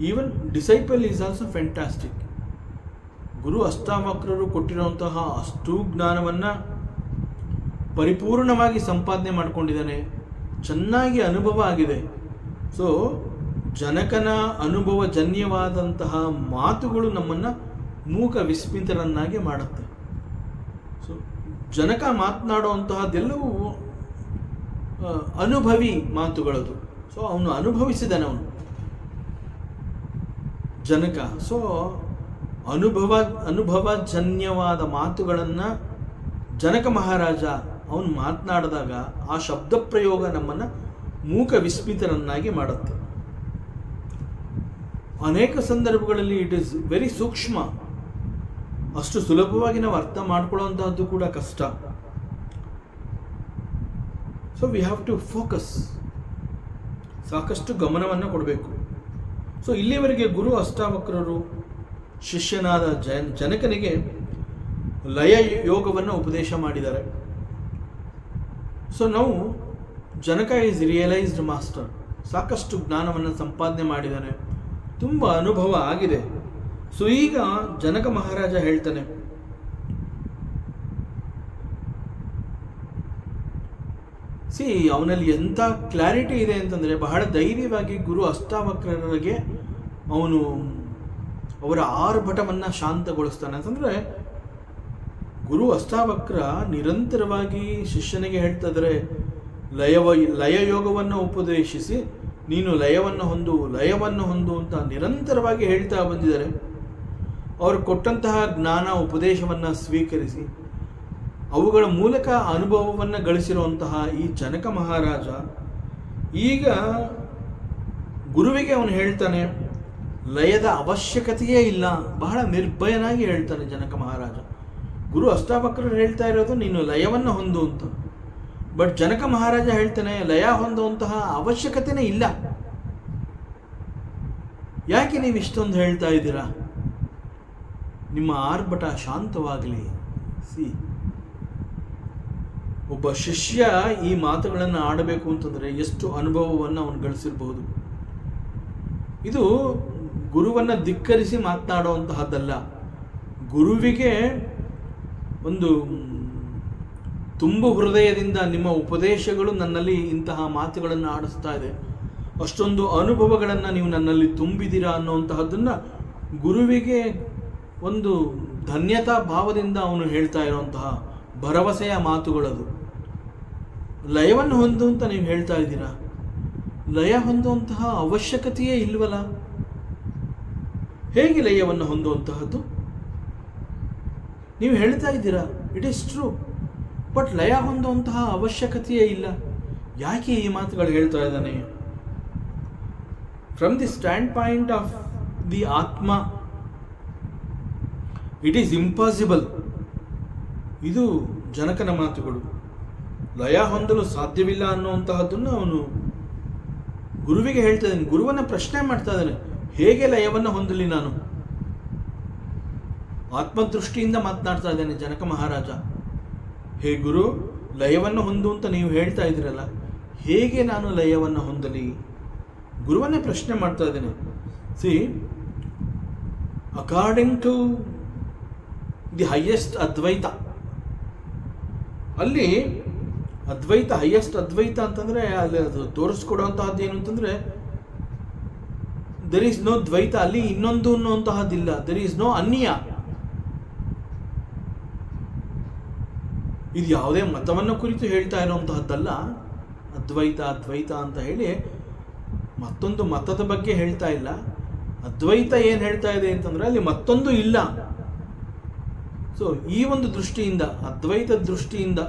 even disciple is also fantastic. ಗುರು ಅಷ್ಟಾವಕ್ರರು ಕೊಟ್ಟಿರುವಂತಹ ಅಷ್ಟು ಜ್ಞಾನವನ್ನು ಪರಿಪೂರ್ಣವಾಗಿ ಸಂಪಾದನೆ ಮಾಡಿಕೊಂಡಿದ್ದಾನೆ, ಚೆನ್ನಾಗಿ ಅನುಭವ ಆಗಿದೆ. ಸೊ ಜನಕನ ಅನುಭವಜನ್ಯವಾದಂತಹ ಮಾತುಗಳು ನಮ್ಮನ್ನು ಮೂಕ ವಿಸ್ಮಿತರನ್ನಾಗಿ ಮಾಡುತ್ತೆ. ಸೊ ಜನಕ ಮಾತನಾಡುವಂತಹದ್ದೆಲ್ಲವೂ ಅನುಭವಿ ಮಾತುಗಳದು. ಸೊ ಅವನು ಅನುಭವಿಸಿದಾನೆ ಅವನು ಜನಕ. ಸೊ ಅನುಭವಜನ್ಯವಾದ ಮಾತುಗಳನ್ನು ಜನಕ ಮಹಾರಾಜ ಅವನು ಮಾತನಾಡಿದಾಗ ಆ ಶಬ್ದ ಪ್ರಯೋಗ ನಮ್ಮನ್ನು ಮೂಕ ವಿಸ್ಮಿತರನ್ನಾಗಿ ಮಾಡುತ್ತೆ. ಅನೇಕ ಸಂದರ್ಭಗಳಲ್ಲಿ ಇಟ್ ಈಸ್ ವೆರಿ ಸೂಕ್ಷ್ಮ, ಅಷ್ಟು ಸುಲಭವಾಗಿ ನಾವು ಅರ್ಥ ಮಾಡ್ಕೊಳ್ಳುವಂತಹದ್ದು ಕೂಡ ಕಷ್ಟ. So we have to focus, ಸಾಕಷ್ಟು ಗಮನವನ್ನು ಕೊಡಬೇಕು. ಸೊ ಇಲ್ಲಿಯವರೆಗೆ ಗುರು ಅಷ್ಟಾವಕ್ರರು ಶಿಷ್ಯನಾದ ಜನಕನಿಗೆ ಲಯ ಯೋಗವನ್ನು ಉಪದೇಶ ಮಾಡಿದ್ದಾರೆ. ಸೊ ನಾವು ಜನಕ ಈಸ್ ರಿಯಲೈಸ್ಡ್ ಮಾಸ್ಟರ್, ಸಾಕಷ್ಟು ಜ್ಞಾನವನ್ನು ಸಂಪಾದನೆ ಮಾಡಿದ್ದಾನೆ, ತುಂಬ ಅನುಭವ ಆಗಿದೆ. ಸೊ ಈಗ ಜನಕ ಮಹಾರಾಜ ಹೇಳ್ತಾನೆ, ಅವನಲ್ಲಿ ಎಂಥ ಕ್ಲಾರಿಟಿ ಇದೆ ಅಂತಂದರೆ, ಬಹಳ ಧೈರ್ಯವಾಗಿ ಗುರು ಅಷ್ಟಾವಕ್ರರಿಗೆ ಅವನು ಅವರ ಆರ್ಭಟವನ್ನು ಶಾಂತಗೊಳಿಸ್ತಾನೆ. ಅಂತಂದರೆ ಗುರು ಅಷ್ಟಾವಕ್ರ ನಿರಂತರವಾಗಿ ಶಿಷ್ಯನಿಗೆ ಹೇಳ್ತಾ ಇದ್ದಾರೆ, ಲಯ ಯೋಗವನ್ನು ಉಪದೇಶಿಸಿ ನೀನು ಲಯವನ್ನು ಹೊಂದು ಅಂತ ನಿರಂತರವಾಗಿ ಹೇಳ್ತಾ ಬಂದಿದ್ದಾರೆ. ಅವರು ಕೊಟ್ಟಂತಹ ಜ್ಞಾನ ಉಪದೇಶವನ್ನು ಸ್ವೀಕರಿಸಿ ಅವುಗಳ ಮೂಲಕ ಅನುಭವವನ್ನು ಗಳಿಸಿರುವಂತಹ ಈ ಜನಕ ಮಹಾರಾಜ ಈಗ ಗುರುವಿಗೆ ಅವನು ಹೇಳ್ತಾನೆ, ಲಯದ ಅವಶ್ಯಕತೆಯೇ ಇಲ್ಲ. ಬಹಳ ನಿರ್ಭಯನಾಗಿ ಹೇಳ್ತಾನೆ ಜನಕ ಮಹಾರಾಜ. ಗುರು ಅಷ್ಟಾವಕ್ರರು ಹೇಳ್ತಾ ಇರೋದು ನೀನು ಲಯವನ್ನು ಹೊಂದು ಅಂತ. ಬಟ್ ಜನಕ ಮಹಾರಾಜ ಹೇಳ್ತಾನೆ, ಲಯ ಹೊಂದುವಂತಹ ಅವಶ್ಯಕತೆನೇ ಇಲ್ಲ. ಯಾಕೆ ನೀವು ಇಷ್ಟೊಂದು ಹೇಳ್ತಾ ಇದ್ದೀರಾ? ನಿಮ್ಮ ಆರ್ಭಟ ಶಾಂತವಾಗಲಿ. ಒಬ್ಬ ಶಿಷ್ಯ ಈ ಮಾತುಗಳನ್ನು ಆಡಬೇಕು ಅಂತಂದರೆ ಎಷ್ಟು ಅನುಭವವನ್ನು ಅವನು ಗಳಿಸಿರಬಹುದು. ಇದು ಗುರುವನ್ನು ಧಿಕ್ಕರಿಸಿ ಮಾತನಾಡುವಂತಹದ್ದಲ್ಲ. ಗುರುವಿಗೆ ಒಂದು ತುಂಬ ಹೃದಯದಿಂದ ನಿಮ್ಮ ಉಪದೇಶಗಳು ನನ್ನಲ್ಲಿ ಇಂತಹ ಮಾತುಗಳನ್ನು ಆಡಿಸ್ತಾ ಇದೆ, ಅಷ್ಟೊಂದು ಅನುಭವಗಳನ್ನು ನೀವು ನನ್ನಲ್ಲಿ ತುಂಬಿದ್ದೀರಾ ಅನ್ನುವಂತಹದ್ದನ್ನು ಗುರುವಿಗೆ ಒಂದು ಧನ್ಯತಾ ಭಾವದಿಂದ ಅವನು ಹೇಳ್ತಾ ಇರುವಂತಹ ಭರವಸೆಯ ಮಾತುಗಳದು. ಲಯವನ್ನು ಹೊಂದು ಅಂತ ನೀವು ಹೇಳ್ತಾ ಇದ್ದೀರಾ, ಲಯ ಹೊಂದುವಂತಹ ಅವಶ್ಯಕತೆಯೇ ಇಲ್ವಲ್ಲ. ಹೇಗೆ ಲಯವನ್ನು ಹೊಂದುವಂತಹದ್ದು? ನೀವು ಹೇಳ್ತಾ ಇದ್ದೀರಾ, ಇಟ್ ಈಸ್ ಟ್ರೂ, ಬಟ್ ಲಯ ಹೊಂದುವಂತಹ ಅವಶ್ಯಕತೆಯೇ ಇಲ್ಲ. ಯಾಕೆ ಈ ಮಾತುಗಳು ಹೇಳ್ತಾ ಇದ್ದಾನೆ? From the stand point of the ಆತ್ಮ ಇಟ್ ಈಸ್ ಇಂಪಾಸಿಬಲ್. ಇದು ಜನಕನ ಮಾತುಗಳು. ಲಯ ಹೊಂದಲು ಸಾಧ್ಯವಿಲ್ಲ ಅನ್ನುವಂತಹದ್ದನ್ನು ಅವನು ಗುರುವಿಗೆ ಹೇಳ್ತಾ ಇದ್ದಾನೆ. ಗುರುವನ್ನ ಪ್ರಶ್ನೆ ಮಾಡ್ತಾ ಇದ್ದಾನೆ, ಹೇಗೆ ಲಯವನ್ನು ಹೊಂದಲಿ ನಾನು? ಆತ್ಮದೃಷ್ಟಿಯಿಂದ ಮಾತನಾಡ್ತಾ ಇದ್ದಾನೆ ಜನಕ ಮಹಾರಾಜ. ಹೇ ಗುರು, ಲಯವನ್ನು ಹೊಂದು ಅಂತ ನೀವು ಹೇಳ್ತಾ ಇದ್ದೀರಲ್ಲ, ಹೇಗೆ ನಾನು ಲಯವನ್ನು ಹೊಂದಲಿ? ಗುರುವನ್ನೇ ಪ್ರಶ್ನೆ ಮಾಡ್ತಾ ಇದ್ದೇನೆ. See, according to the highest Advaita, ಅಲ್ಲಿ ಅದ್ವೈತ, ಹೈಯೆಸ್ಟ್ ಅದ್ವೈತ ಅಂತಂದರೆ ಅಲ್ಲಿ ಅದು ತೋರಿಸ್ಕೊಡುವಂತಹದ್ದು ಏನು ಅಂತಂದರೆ, ದೆರ್ ಈಸ್ ನೋ ದ್ವೈತ, ಅಲ್ಲಿ ಇನ್ನೊಂದು ಅನ್ನುವಂತಹದ್ದಿಲ್ಲ. ದೆರ್ ಈಸ್ ನೋ ಅನ್ಯ. ಇದು ಯಾವುದೇ ಮತವನ್ನು ಕುರಿತು ಹೇಳ್ತಾ ಇರುವಂತಹದ್ದಲ್ಲ. ಅದ್ವೈತ ಅದ್ವೈತ ಅಂತ ಹೇಳಿ ಮತ್ತೊಂದು ಮತದ ಬಗ್ಗೆ ಹೇಳ್ತಾ ಇಲ್ಲ. ಅದ್ವೈತ ಏನು ಹೇಳ್ತಾ ಇದೆ ಅಂತಂದರೆ ಅಲ್ಲಿ ಮತ್ತೊಂದು ಇಲ್ಲ. ಸೊ ಈ ಒಂದು ದೃಷ್ಟಿಯಿಂದ, ಅದ್ವೈತ ದೃಷ್ಟಿಯಿಂದ,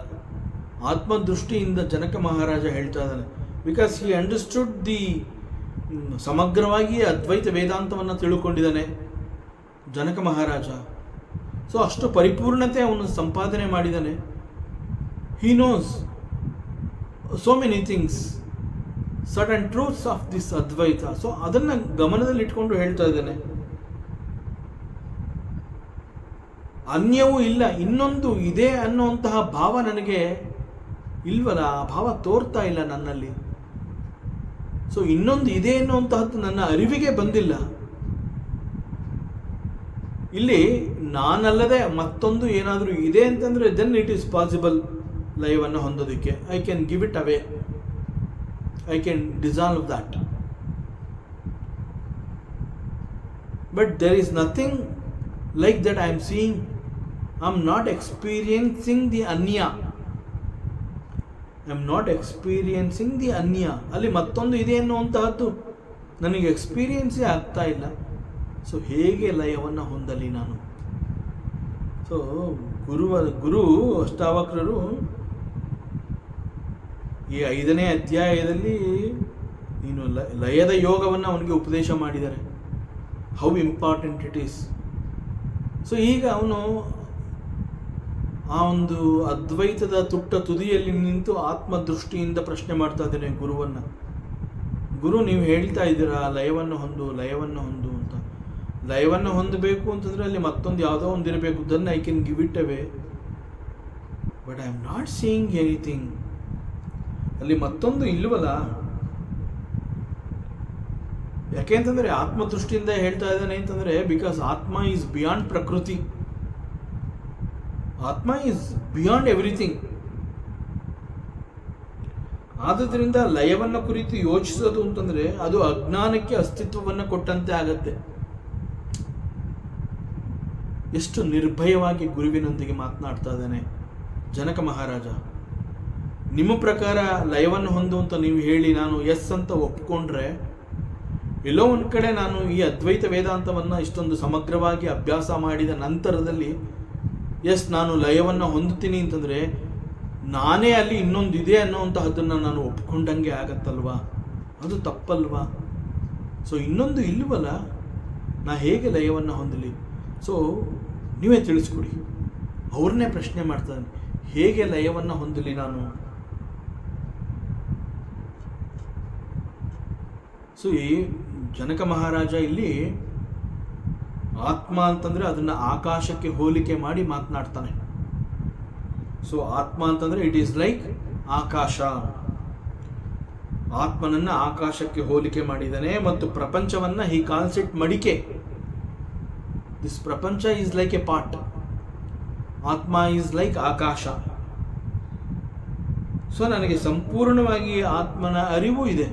ಆತ್ಮದೃಷ್ಟಿಯಿಂದ ಜನಕ ಮಹಾರಾಜ ಹೇಳ್ತಾ ಇದ್ದಾನೆ. ಬಿಕಾಸ್ ಹಿ ಅಂಡರ್ಸ್ಟುಡ್ ದಿ, ಸಮಗ್ರವಾಗಿ ಅದ್ವೈತ ವೇದಾಂತವನ್ನು ತಿಳ್ಕೊಂಡಿದ್ದಾನೆ ಜನಕ ಮಹಾರಾಜ. ಸೊ ಅಷ್ಟು ಪರಿಪೂರ್ಣತೆ ಅವನು ಸಂಪಾದನೆ ಮಾಡಿದ್ದಾನೆ. He knows so many things, certain truths of this Advaita. So ಅದನ್ನು ಗಮನದಲ್ಲಿ ಇಟ್ಕೊಂಡು ಹೇಳ್ತಾ ಇದ್ದಾನೆ. ಅನ್ಯವೂ ಇಲ್ಲ, ಇನ್ನೊಂದು ಇದೆ ಅನ್ನುವಂತಹ ಭಾವ ನನಗೆ ಇಲ್ವಲ್ಲ, ಆ ಭಾವ ತೋರ್ತಾ ಇಲ್ಲ ನನ್ನಲ್ಲಿ. ಸೊ ಇನ್ನೊಂದು ಇದೆ ಅನ್ನುವಂತಹದ್ದು ನನ್ನ ಅರಿವಿಗೆ ಬಂದಿಲ್ಲ. ಇಲ್ಲಿ ನಾನಲ್ಲದೆ ಮತ್ತೊಂದು ಏನಾದರೂ ಇದೆ ಅಂತಂದರೆ ದೆನ್ ಇಟ್ ಈಸ್ ಪಾಸಿಬಲ್ ಲಯವನ್ನು ಹೊಂದೋದಕ್ಕೆ. I can give it away, I can dissolve that. But there is nothing like that I am seeing. I am not experiencing the Anya. I am not experiencing the Anya. ಅಲ್ಲಿ ಮತ್ತೊಂದು ಇದೆ ಅನ್ನುವಂತಹದ್ದು ನನಗೆ ಎಕ್ಸ್ಪೀರಿಯನ್ಸೇ ಆಗ್ತಾ ಇಲ್ಲ. So ಹೇಗೆ ಲಯವನ್ನು ಹೊಂದಲಿ ನಾನು? So ಗುರು ಅಷ್ಟಾವಕ್ರರು ಈ 5ನೇ ಅಧ್ಯಾಯದಲ್ಲಿ ನೀನು ಲಯದ ಯೋಗವನ್ನು ಅವನಿಗೆ ಉಪದೇಶ ಮಾಡಿದ್ದಾರೆ. How important it is. So ಈಗ ಅವನು ಆ ಒಂದು ಅದ್ವೈತದ ತುದಿಯಲ್ಲಿ ನಿಂತು ಆತ್ಮದೃಷ್ಟಿಯಿಂದ ಪ್ರಶ್ನೆ ಮಾಡ್ತಾ ಇದ್ದಾನೆ ಗುರುವನ್ನು. ಗುರು, ನೀವು ಹೇಳ್ತಾ ಇದ್ದೀರಾ ಲಯವನ್ನು ಹೊಂದು ಅಂತ. ಲಯವನ್ನು ಹೊಂದಬೇಕು ಅಂತಂದರೆ ಅಲ್ಲಿ ಮತ್ತೊಂದು ಯಾವುದೋ ಒಂದು ಇರಬೇಕು. Then I can give it away. But I am not seeing anything. ಅಲ್ಲಿ ಮತ್ತೊಂದು ಇಲ್ವಲ್ಲ. ಯಾಕೆ ಅಂತಂದರೆ ಆತ್ಮದೃಷ್ಟಿಯಿಂದ ಹೇಳ್ತಾ ಇದ್ದಾನೆ ಅಂತಂದರೆ ಬಿಕಾಸ್ ಆತ್ಮ ಈಸ್ ಬಿಯಾಂಡ್ ಪ್ರಕೃತಿ. ಆತ್ಮ ಈಸ್ ಬಿಯಾಂಡ್ ಎವ್ರಿಥಿಂಗ್. ಆದುದರಿಂದ ಲಯವನ್ನು ಕುರಿತು ಯೋಚಿಸೋದು ಅಂತಂದರೆ ಅದು ಅಜ್ಞಾನಕ್ಕೆ ಅಸ್ತಿತ್ವವನ್ನು ಕೊಟ್ಟಂತೆ ಆಗತ್ತೆ. ಎಷ್ಟು ನಿರ್ಭಯವಾಗಿ ಗುರುವಿನೊಂದಿಗೆ ಮಾತನಾಡ್ತಾ ಇದ್ದಾನೆ ಜನಕ ಮಹಾರಾಜ. ನಿಮ್ಮ ಪ್ರಕಾರ ಲಯವನ್ನು ಹೊಂದುವಂತ ನೀವು ಹೇಳಿ ನಾನು ಎಸ್ ಅಂತ ಒಪ್ಕೊಂಡ್ರೆ, ಎಲ್ಲೋ ಒಂದು ಕಡೆ ನಾನು ಈ ಅದ್ವೈತ ವೇದಾಂತವನ್ನು ಇಷ್ಟೊಂದು ಸಮಗ್ರವಾಗಿ ಅಭ್ಯಾಸ ಮಾಡಿದ ನಂತರದಲ್ಲಿ ಎಸ್ ನಾನು ಲಯವನ್ನು ಹೊಂದುತ್ತೀನಿ ಅಂತಂದರೆ ನಾನೇ ಅಲ್ಲಿ ಇನ್ನೊಂದು ಇದೆ ಅನ್ನೋವಂತಹದ್ದನ್ನು ನಾನು ಒಪ್ಕೊಂಡಂಗೆ ಆಗತ್ತಲ್ವಾ? ಅದು ತಪ್ಪಲ್ವಾ? ಸೊ ಇನ್ನೊಂದು ಇಲ್ವಲ್ಲ, ನಾ ಹೇಗೆ ಲಯವನ್ನು ಹೊಂದಲಿ? ಸೊ ನೀವೇ ತಿಳಿಸ್ಕೊಡಿ. ಅವ್ರನ್ನೇ ಪ್ರಶ್ನೆ ಮಾಡ್ತಾನೆ, ಹೇಗೆ ಲಯವನ್ನು ಹೊಂದಲಿ ನಾನು? ಸೊ ಈ ಜನಕ ಮಹಾರಾಜ ಇಲ್ಲಿ ಆತ್ಮ ಅಂತಂದರೆ ಅದನ್ನು ಆಕಾಶಕ್ಕೆ ಹೋಲಿಕೆ ಮಾಡಿ ಮಾತನಾಡ್ತಾನೆ. ಸೊ ಆತ್ಮ ಅಂತಂದರೆ ಇಟ್ ಈಸ್ ಲೈಕ್ ಆಕಾಶ. ಆತ್ಮನನ್ನು ಆಕಾಶಕ್ಕೆ ಹೋಲಿಕೆ ಮಾಡಿದ್ದಾನೆ. ಮತ್ತು ಪ್ರಪಂಚವನ್ನು ಹಿ ಕಾಲ್ಸ್ ಇಟ್ ಮಡಿಕೆ. ದಿಸ್ ಪ್ರಪಂಚ ಈಸ್ ಲೈಕ್ ಎ ಪಾಟ್. ಆತ್ಮ ಈಸ್ ಲೈಕ್ ಆಕಾಶ. ಸೊ ನನಗೆ ಸಂಪೂರ್ಣವಾಗಿ ಆತ್ಮನ ಅರಿವು ಇದೆ.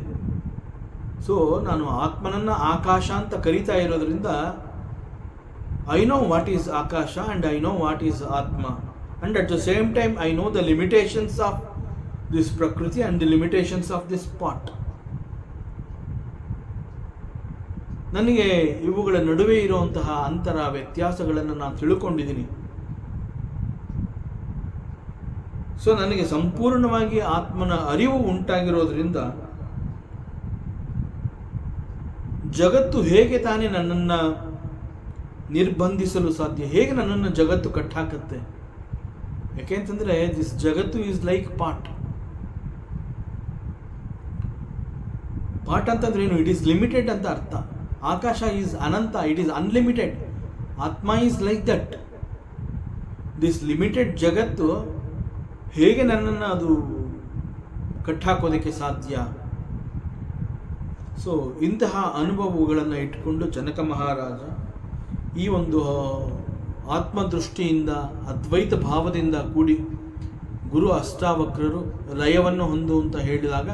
ಸೊ ನಾನು ಆತ್ಮನನ್ನು ಆಕಾಶ ಅಂತ ಕರಿತಾ ಇರೋದ್ರಿಂದ ಐ ನೋ ವಾಟ್ ಈಸ್ ಆಕಾಶ and I know what is ಆತ್ಮ. And at the same time I know the limitations of this prakriti and the limitations of this pot. ನನಗೆ ಇವುಗಳ ನಡುವೆ ಇರುವಂತಹ ಅಂತರ ವ್ಯತ್ಯಾಸಗಳನ್ನು ನಾನು ತಿಳ್ಕೊಂಡಿದ್ದೀನಿ. ಸೊ ನನಗೆ ಸಂಪೂರ್ಣವಾಗಿ ಆತ್ಮನ ಅರಿವು ಉಂಟಾಗಿರೋದ್ರಿಂದ ಜಗತ್ತು ಹೇಗೆ ತಾನೇ ನನ್ನನ್ನು ನಿರ್ಬಂಧಿಸಲು ಸಾಧ್ಯ? ಹೇಗೆ ನನ್ನನ್ನು ಜಗತ್ತು ಕಟ್ಟಾಕತ್ತೆ? ಯಾಕೆಂತಂದರೆ ದಿಸ್ ಜಗತ್ತು ಈಸ್ ಲೈಕ್ ಪಾಟ್. ಪಾಟ್ ಅಂತಂದ್ರೆ ಏನು? ಇಟ್ ಈಸ್ ಲಿಮಿಟೆಡ್ ಅಂತ ಅರ್ಥ. ಆಕಾಶ ಈಸ್ ಅನಂತ, ಇಟ್ ಈಸ್ ಅನ್ಲಿಮಿಟೆಡ್. ಆತ್ಮ is like that. This limited ಜಗತ್ತು ಹೇಗೆ ನನ್ನನ್ನು ಅದು ಕಟ್ಟಾಕೋದಕ್ಕೆ ಸಾಧ್ಯ? ಸೊ ಇಂತಹ ಅನುಭವಗಳನ್ನು ಇಟ್ಕೊಂಡು ಜನಕ ಮಹಾರಾಜ ಈ ಒಂದು ಆತ್ಮದೃಷ್ಟಿಯಿಂದ ಅದ್ವೈತ ಭಾವದಿಂದ ಕೂಡಿ ಗುರು ಅಷ್ಟಾವಕ್ರರು ಲಯವನ್ನು ಹೊಂದು ಅಂತ ಹೇಳಿದಾಗ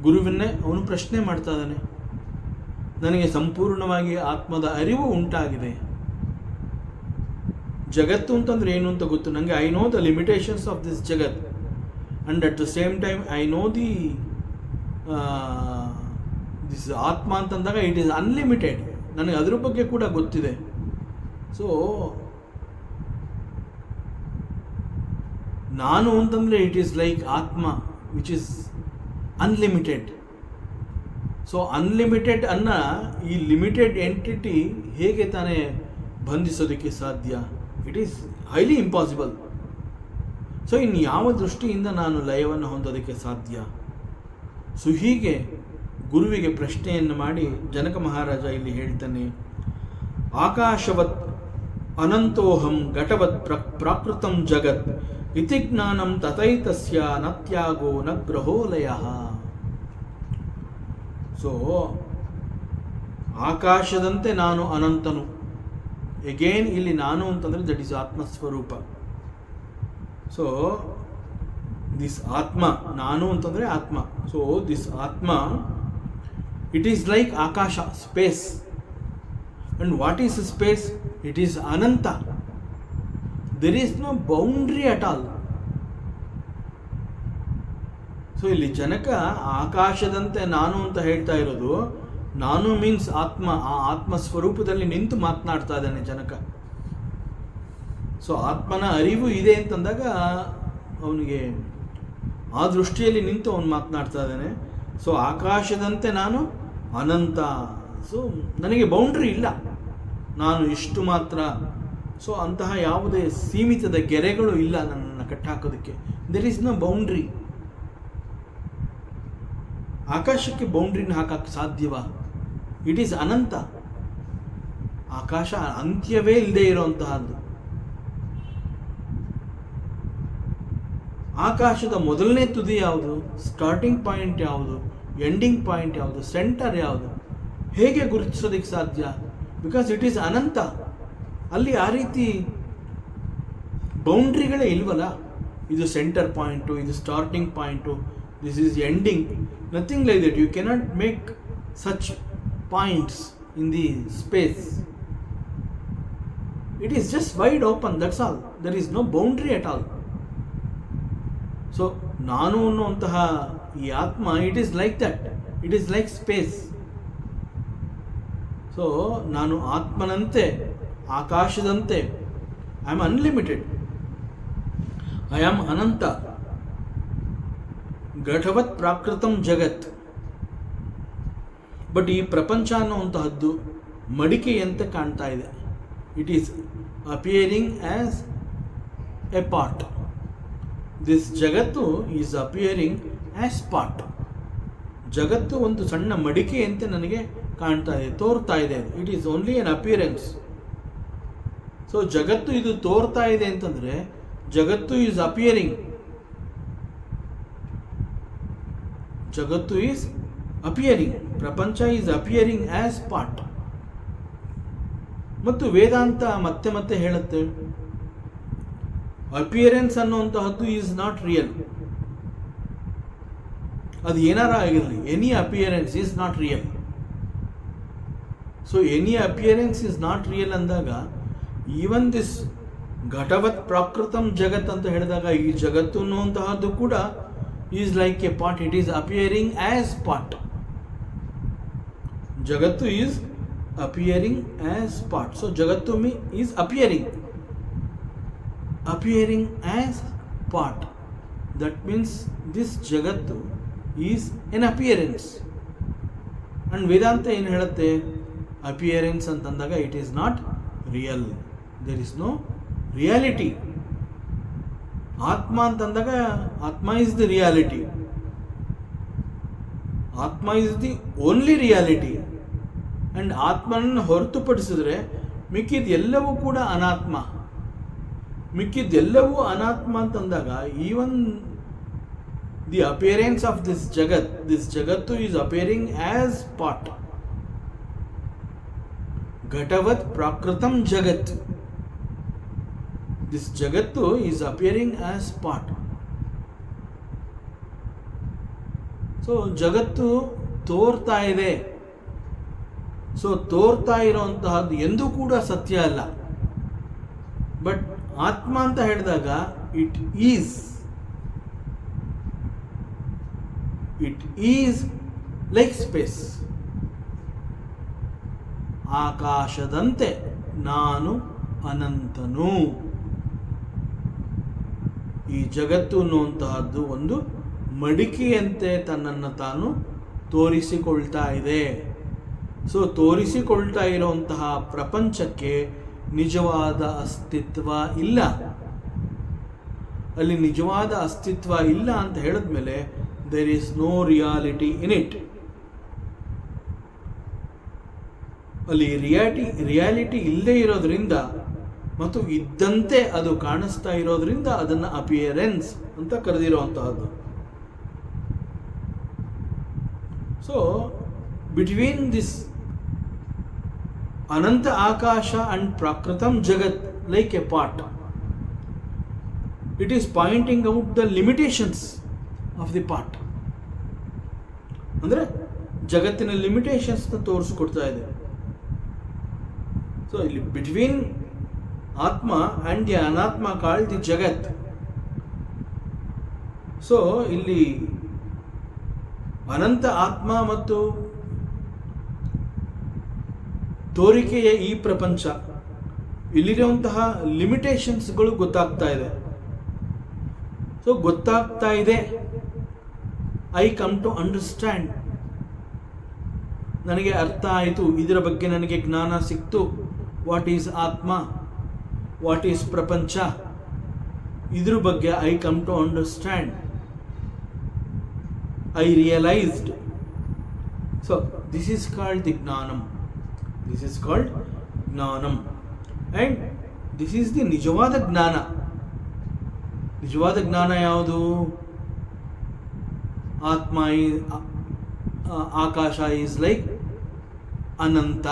ಗುರುವನ್ನೇ ಅವನು ಪ್ರಶ್ನೆ ಮಾಡ್ತಾ ಇದ್ದಾನೆ. ನನಗೆ ಸಂಪೂರ್ಣವಾಗಿ ಆತ್ಮದ ಅರಿವು ಉಂಟಾಗಿದೆ. ಜಗತ್ತು ಅಂತಂದ್ರೆ ಏನು ಅಂತ ಗೊತ್ತು ನನಗೆ. I know the limitations of this Jagat and at the same time I know this ಆತ್ಮ ಅಂತಂದಾಗ ಇಟ್ ಈಸ್ ಅನ್ಲಿಮಿಟೆಡ್. ನನಗೆ ಅದ್ರ ಬಗ್ಗೆ ಕೂಡ ಗೊತ್ತಿದೆ. ಸೊ ನಾನು ಅಂತಂದರೆ ಇಟ್ ಈಸ್ ಲೈಕ್ ಆತ್ಮ which is unlimited. So unlimited ಅನ್ನ ಈ ಲಿಮಿಟೆಡ್ ಎಂಟಿಟಿ ಹೇಗೆ ತಾನೇ ಬಂಧಿಸೋದಕ್ಕೆ ಸಾಧ್ಯ? It is highly impossible. So ಇನ್ನು ಯಾವ ದೃಷ್ಟಿಯಿಂದ ನಾನು ಲಯವನ್ನು ಹೊಂದೋದಕ್ಕೆ ಸಾಧ್ಯ? ಸೊ ಹೀಗೆ ಗುರುವಿಗೆ ಪ್ರಶ್ನೆಯನ್ನು ಮಾಡಿ ಜನಕ ಮಹಾರಾಜ ಇಲ್ಲಿ ಹೇಳ್ತಾನೆ, ಆಕಾಶವತ್ ಅನಂತೋಹಂ ಘಟವತ್ ಪ್ರಾಕೃತಂ ಜಗತ್ ಇತಿ ಜ್ಞಾನಂ ತಥೈತಸ್ಯ ನ ತ್ಯಾಗೋ ನ ಗ್ರಹೋ ಲಯಃ. ಸೊ ಆಕಾಶದಂತೆ ನಾನು ಅನಂತನು. ಎಗೇನ್ ಇಲ್ಲಿ ನಾನು ಅಂತಂದರೆ ದಟ್ ಈಸ್ ಆತ್ಮಸ್ವರೂಪ. ಸೊ ದಿಸ್ ಆತ್ಮ, ನಾನು ಅಂತಂದರೆ ಆತ್ಮ. ಸೊ ದಿಸ್ ಆತ್ಮ ಇಟ್ ಈಸ್ ಲೈಕ್ ಆಕಾಶ, space. And what is space? It is ಅನಂತ. There is no boundary at all. So ಇಲ್ಲಿ ಜನಕ ಆಕಾಶದಂತೆ ನಾನು ಅಂತ ಹೇಳ್ತಾ ಇರೋದು, ನಾನು ಮೀನ್ಸ್ ಆತ್ಮ, ಆ ಆತ್ಮ ಸ್ವರೂಪದಲ್ಲಿ ನಿಂತು ಮಾತನಾಡ್ತಾ ಇದ್ದಾನೆ ಜನಕ. ಸೊ ಆತ್ಮನ ಅರಿವು ಇದೆ ಅಂತಂದಾಗ ಅವನಿಗೆ ಆ ದೃಷ್ಟಿಯಲ್ಲಿ ನಿಂತು ಅವನು ಮಾತನಾಡ್ತಾ ಇದ್ದಾನೆ. ಸೊ ಆಕಾಶದಂತೆ ನಾನು ಅನಂತ. ಸೊ ನನಗೆ ಬೌಂಡ್ರಿ ಇಲ್ಲ, ನಾನು ಇಷ್ಟು ಮಾತ್ರ. ಸೊ ಅಂತಹ ಯಾವುದೇ ಸೀಮಿತದ ಗೆರೆಗಳು ಇಲ್ಲ ನನ್ನನ್ನು ಕಟ್ಟಾಕೋದಕ್ಕೆ. There is no boundary. ಆಕಾಶಕ್ಕೆ ಬೌಂಡ್ರಿನ ಹಾಕಕ್ಕೆ ಸಾಧ್ಯವಾ? ಇಟ್ ಈಸ್ ಅನಂತ. ಆಕಾಶ ಅಂತ್ಯವೇ ಇಲ್ಲದೆ ಇರೋಂತಹದ್ದು. ಆಕಾಶದ ಮೊದಲನೇ ತುದಿ ಯಾವುದು? ಸ್ಟಾರ್ಟಿಂಗ್ ಪಾಯಿಂಟ್ ಯಾವುದು? ಎಂಡಿಂಗ್ ಪಾಯಿಂಟ್ ಯಾವುದು? ಸೆಂಟರ್ ಯಾವುದು? ಹೇಗೆ ಗುರುತಿಸೋದಕ್ಕೆ ಸಾಧ್ಯ? ಬಿಕಾಸ್ ಇಟ್ ಈಸ್ ಅನಂತ. ಅಲ್ಲಿ ಆ ರೀತಿ ಬೌಂಡ್ರಿಗಳೇ ಇಲ್ವಲ್ಲ. ಇದು ಸೆಂಟರ್ ಪಾಯಿಂಟು, ಇದು starting point, this is ending. Nothing like that. You cannot make such points in the space. It is just wide open, that's all. There is no boundary at all. So ನಾನು ಅನ್ನುವಂತಹ ಈ ಆತ್ಮ, it is like that. It is like space. So ನಾನು ಆತ್ಮನಂತೆ, ಆಕಾಶದಂತೆ, I am unlimited, I am ಅನಂತ. ಘಟವತ್ ಪ್ರಾಕೃತಂ ಜಗತ್. ಬಟ್ ಈ ಪ್ರಪಂಚ ಅನ್ನುವಂತಹದ್ದು ಮಡಿಕೆಯಂತೆ ಕಾಣ್ತಾ ಇದೆ. It is appearing as a pot. This ಜಗತ್ತು ಈಸ್ ಅಪಿಯರಿಂಗ್ ಆಸ್ ಪಾಟ್. ಜಗತ್ತು ಒಂದು ಸಣ್ಣ ಮಡಿಕೆಯಂತೆ ನನಗೆ ಕಾಣ್ತಾ ಇದೆ, ತೋರ್ತಾ ಇದೆ. It is only an appearance. So ಜಗತ್ತು ಇದು ತೋರ್ತಾ ಇದೆ ಅಂತಂದರೆ ಜಗತ್ತು ಈಸ್ ಅಪಿಯರಿಂಗ್. ಜಗತ್ತು ಈಸ್ ಅಪಿಯರಿಂಗ್, ಪ್ರಪಂಚ ಈಸ್ ಅಪಿಯರಿಂಗ್ ಆಸ್ ಪಾಟ್. ಮತ್ತು ವೇದಾಂತ ಮತ್ತೆ ಮತ್ತೆ ಹೇಳುತ್ತೆ, ಅಪಿಯರೆನ್ಸ್ ಅನ್ನುವಂತಹದ್ದು ಈಸ್ ನಾಟ್ ರಿಯಲ್. ಅದು ಏನಾರ ಆಗಿರಲಿ, any appearance is not real. So any appearance is not real ಅಂದಾಗ, ಈವನ್ ದಿಸ್ ಘಟವತ್ ಪ್ರಾಕೃತಂ ಜಗತ್ ಅಂತ ಹೇಳಿದಾಗ, ಈ ಜಗತ್ತು ಅನ್ನುವಂತಹದ್ದು ಕೂಡ is like a pot. It is appearing as pot. ಜಗತ್ತು is appearing as pot. So ಜಗತ್ತು is appearing as part. That means this jagattu is an appearance. And Vedanta ಏನು ಹೇಳುತ್ತೆ? ಅಪಿಯರೆನ್ಸ್ ಅಂತಂದಾಗ it is not real. There is no reality. ಆತ್ಮ ಅಂತಂದಾಗ ಆತ್ಮ is the reality. ಆತ್ಮ is the only reality. And ಆತ್ಮನನ್ನು ಹೊರತುಪಡಿಸಿದ್ರೆ ಮಿಕ್ಕಿದೆಲ್ಲವೂ ಕೂಡ ಅನಾತ್ಮ. ಮಿಕ್ಕಿದ್ದೆಲ್ಲವೂ ಅನಾತ್ಮ ಅಂತಂದಾಗ, even the appearance of this ಜಗತ್ತು ಈಸ್ ಅಪಿಯರಿಂಗ್ ಆಸ್ ಪಾಟ್. ಘಟವತ್ ಪ್ರಾಕೃತಂ ಜಗತ್. ದಿಸ್ ಜಗತ್ತು is appearing as pot. So ಜಗತ್ತು ತೋರ್ತಾ ಇದೆ. ಸೊ ತೋರ್ತಾ ಇರೋಂತಹದ್ದು ಎಂದೂ ಕೂಡ ಸತ್ಯ ಅಲ್ಲ. ಬಟ್ ಆತ್ಮ ಅಂತ ಹೇಳಿದಾಗ ಇಟ್ ಈಸ್ ಲೈಕ್ ಸ್ಪೇಸ್. ಆಕಾಶದಂತೆ ನಾನು ಅನಂತನು. ಈ ಜಗತ್ತು ಅನ್ನುವಂತಹದ್ದು ಒಂದು ಮಡಿಕೆಯಂತೆ ತನ್ನನ್ನು ತಾನು ತೋರಿಸಿಕೊಳ್ತಾ ಇದೆ. ಸೊ ತೋರಿಸಿಕೊಳ್ತಾ ಇರುವಂತಹ ಪ್ರಪಂಚಕ್ಕೆ ನಿಜವಾದ ಅಸ್ತಿತ್ವ ಇಲ್ಲ. ಅಲ್ಲಿ ನಿಜವಾದ ಅಸ್ತಿತ್ವ ಇಲ್ಲ ಅಂತ ಹೇಳಿದ್ಮೇಲೆ there is no reality in it. ಅಲ್ಲಿ ರಿಯಾಲಿಟಿ ಇಲ್ಲದೆ ಇರೋದ್ರಿಂದ ಮತ್ತು ಇದ್ದಂತೆ ಅದು ಕಾಣಿಸ್ತಾ ಇರೋದ್ರಿಂದ ಅದನ್ನು ಅಪಿಯರೆನ್ಸ್ ಅಂತ ಕರೆದಿರುವಂತಹದ್ದು. ಸೊ ಬಿಟ್ವೀನ್ ದಿಸ್ ಅನಂತ ಆಕಾಶ ಅಂಡ್ ಪ್ರಾಕೃತಂ ಜಗತ್ like a pot, it is pointing out the limitations of the pot. ಅಂದರೆ ಜಗತ್ತಿನ ಲಿಮಿಟೇಷನ್ಸ್ನ ತೋರಿಸ್ಕೊಡ್ತಾ ಇದೆ. ಸೊ ಇಲ್ಲಿ ಬಿಟ್ವೀನ್ ಆತ್ಮ ಆ್ಯಂಡ್ ದಿ ಅನಾತ್ಮ ಕಾಲ್ಡ್ ದಿ ಜಗತ್. ಸೊ ಇಲ್ಲಿ ಅನಂತ ಆತ್ಮ ಮತ್ತು ತೋರಿಕೆಯ ಈ ಪ್ರಪಂಚ, ಇಲ್ಲಿರುವಂತಹ ಲಿಮಿಟೇಷನ್ಸ್ಗಳು ಗೊತ್ತಾಗ್ತಾ ಇದೆ. ಸೊ ಗೊತ್ತಾಗ್ತಾ ಇದೆ, ಐ ಕಮ್ ಟು ಅಂಡರ್ಸ್ಟ್ಯಾಂಡ್, ನನಗೆ ಅರ್ಥ ಆಯಿತು, ಇದರ ಬಗ್ಗೆ ನನಗೆ ಜ್ಞಾನ ಸಿಕ್ತು. ವಾಟ್ ಈಸ್ ಆತ್ಮ, ವಾಟ್ ಈಸ್ ಪ್ರಪಂಚ, ಇದ್ರ ಬಗ್ಗೆ I come to understand, I realised. So this is called the ಜ್ಞಾನಂ. ದಿಸ್ ಈಸ್ ಕಾಲ್ಡ್ ಜ್ಞಾನಂ ಆ್ಯಂಡ್ ದಿಸ್ ಈಸ್ ದಿ ನಿಜವಾದ ಜ್ಞಾನ. ನಿಜವಾದ ಜ್ಞಾನ ಯಾವುದು? ಆತ್ಮ ಆಕಾಶ ಈಸ್ ಲೈಕ್ ಅನಂತ,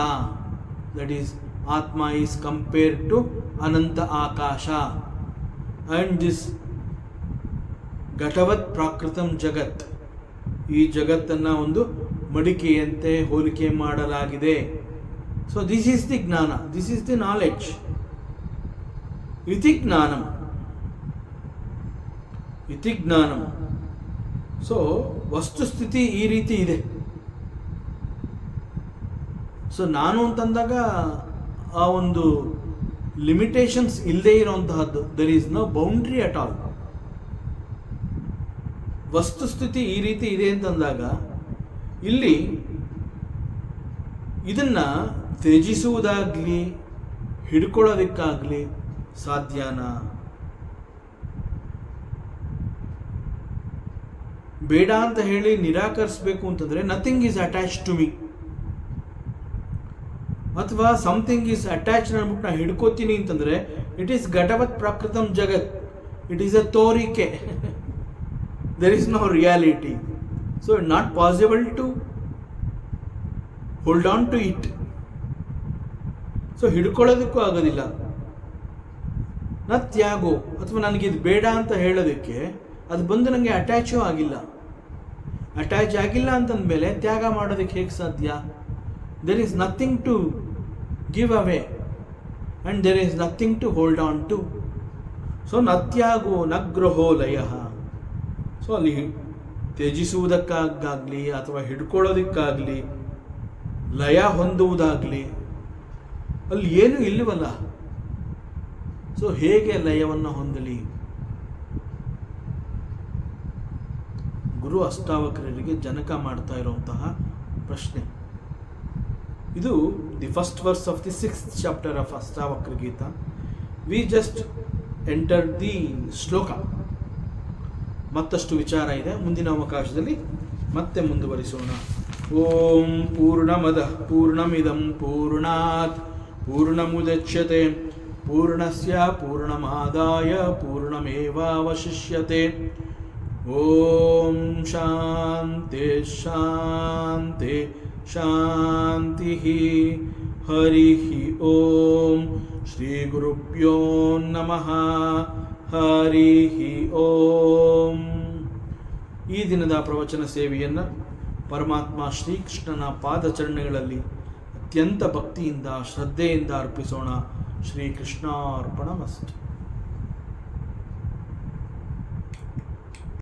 ದಟ್ ಈಸ್ ಆತ್ಮ ಈಸ್ ಕಂಪೇರ್ಡ್ ಟು ಅನಂತ ಆಕಾಶ. ಆ್ಯಂಡ್ ದಿಸ್ ಘಟವತ್ ಪ್ರಾಕೃತಂ ಜಗತ್, ಈ ಜಗತ್ತನ್ನು ಒಂದು ಮಡಿಕೆಯಂತೆ ಹೋಲಿಕೆ ಮಾಡಲಾಗಿದೆ. ಸೊ ದಿಸ್ ಈಸ್ ದಿ ಜ್ಞಾನ, ದಿಸ್ ಈಸ್ ದಿ ನಾಲೆಡ್ಜ್. ಇತಿ ಜ್ಞಾನಂ, ಇತಿ ಜ್ಞಾನಂ. ಸೊ ವಸ್ತುಸ್ಥಿತಿ ಈ ರೀತಿ ಇದೆ. ಸೊ ನಾನು ಅಂತಂದಾಗ ಆ ಒಂದು ಲಿಮಿಟೇಷನ್ಸ್ ಇಲ್ಲದೆ ಇರುವಂತಹದ್ದು, there is no boundary at all. ವಸ್ತುಸ್ಥಿತಿ ಈ ರೀತಿ ಇದೆ ಅಂತಂದಾಗ ಇಲ್ಲಿ ಇದನ್ನು ತ್ಯಜಿಸುವುದಾಗಲಿ ಹಿಡ್ಕೊಳ್ಳೋದಕ್ಕಾಗಲಿ ಸಾಧ್ಯನಾ? ಬೇಡ ಅಂತ ಹೇಳಿ ನಿರಾಕರಿಸಬೇಕು ಅಂತಂದರೆ nothing is attach to me, ಅಥವಾ ಸಮಥಿಂಗ್ ಈಸ್ ಅಟ್ಯಾಚ್ ಅಂದ್ಬಿಟ್ಟು ನಾನು ಹಿಡ್ಕೋತೀನಿ ಅಂತಂದರೆ ಇಟ್ ಈಸ್ ಘಟವತ್ ಪ್ರಾಕೃತಂ ಜಗತ್, ಇಟ್ ಈಸ್ ಅ ತೋರಿಕೆ. there is no reality, so it's not possible to hold on to it. So ಹಿಡ್ಕೊಳ್ಳೋದಕ್ಕೂ ಆಗೋದಿಲ್ಲ. ನಾ ತ್ಯಾಗೋ, ಅಥವಾ ನನಗಿದು ಬೇಡ ಅಂತ ಹೇಳೋದಕ್ಕೆ ಅದು ಬಂದು ನನಗೆ ಅಟ್ಯಾಚೂ ಆಗಿಲ್ಲ. ಅಟ್ಯಾಚ್ ಆಗಿಲ್ಲ ಅಂತಂದಮೇಲೆ ತ್ಯಾಗ ಮಾಡೋದಕ್ಕೆ ಹೇಗೆ ಸಾಧ್ಯ? There is nothing to give away and there is nothing to hold on to. So ನತ್ಯಾಗೋ ನಗ್ರಹೋ ಲಯ. ಸೊ ಅಲ್ಲಿ ತ್ಯಜಿಸುವುದಕ್ಕಾಗಲಿ ಅಥವಾ ಹಿಡ್ಕೊಳ್ಳೋದಕ್ಕಾಗಲಿ ಲಯ ಹೊಂದುವುದಾಗಲಿ ಅಲ್ಲಿ ಏನೂ ಇಲ್ಲವಲ್ಲ. ಸೊ ಹೇಗೆ ಲಯವನ್ನು ಹೊಂದಲಿ? ಗುರು ಅಷ್ಟಾವಕ್ರರಿಗೆ ಜನಕ ಮಾಡ್ತಾ ಇರುವಂತಹ ಪ್ರಶ್ನೆ ಇದು. The first verse of the 6th chapter of Ashtavakra Gita. We just enter the shloka. ಮತ್ತಷ್ಟು ವಿಚಾರ ಇದೆ, ಮುಂದಿನ ಅವಕಾಶದಲ್ಲಿ ಮತ್ತೆ ಮುಂದುವರಿಸೋಣ. ಓಂ ಪೂರ್ಣಮದಃ ಪೂರ್ಣಮಿದಂ ಪೂರ್ಣಾತ್ ಪೂರ್ಣಮುದಚ್ಯತೆ ಪೂರ್ಣಸ್ಯ ಪೂರ್ಣಮಾದಾಯ ಪೂರ್ಣಮೇವಾವಶಿಷ್ಯತೆ. ಓಂ ಶಾಂತಿ ಶಾಂತಿ ಶಾಂತಿ. ಹರಿ ಓಂ. ಶ್ರೀ ಗುರುಭ್ಯೋ ನಮಃ. ಹರಿ ಓಂ. ಈ ದಿನದ ಪ್ರವಚನ ಸೇವೆಯನ್ನು ಪರಮಾತ್ಮ ಶ್ರೀಕೃಷ್ಣನ ಪಾದಚರಣೆಗಳಲ್ಲಿ ಅತ್ಯಂತ ಭಕ್ತಿಯಿಂದ ಶ್ರದ್ಧೆಯಿಂದ ಅರ್ಪಿಸೋಣ. ಶ್ರೀಕೃಷ್ಣಾರ್ಪಣಮಸ್ತು.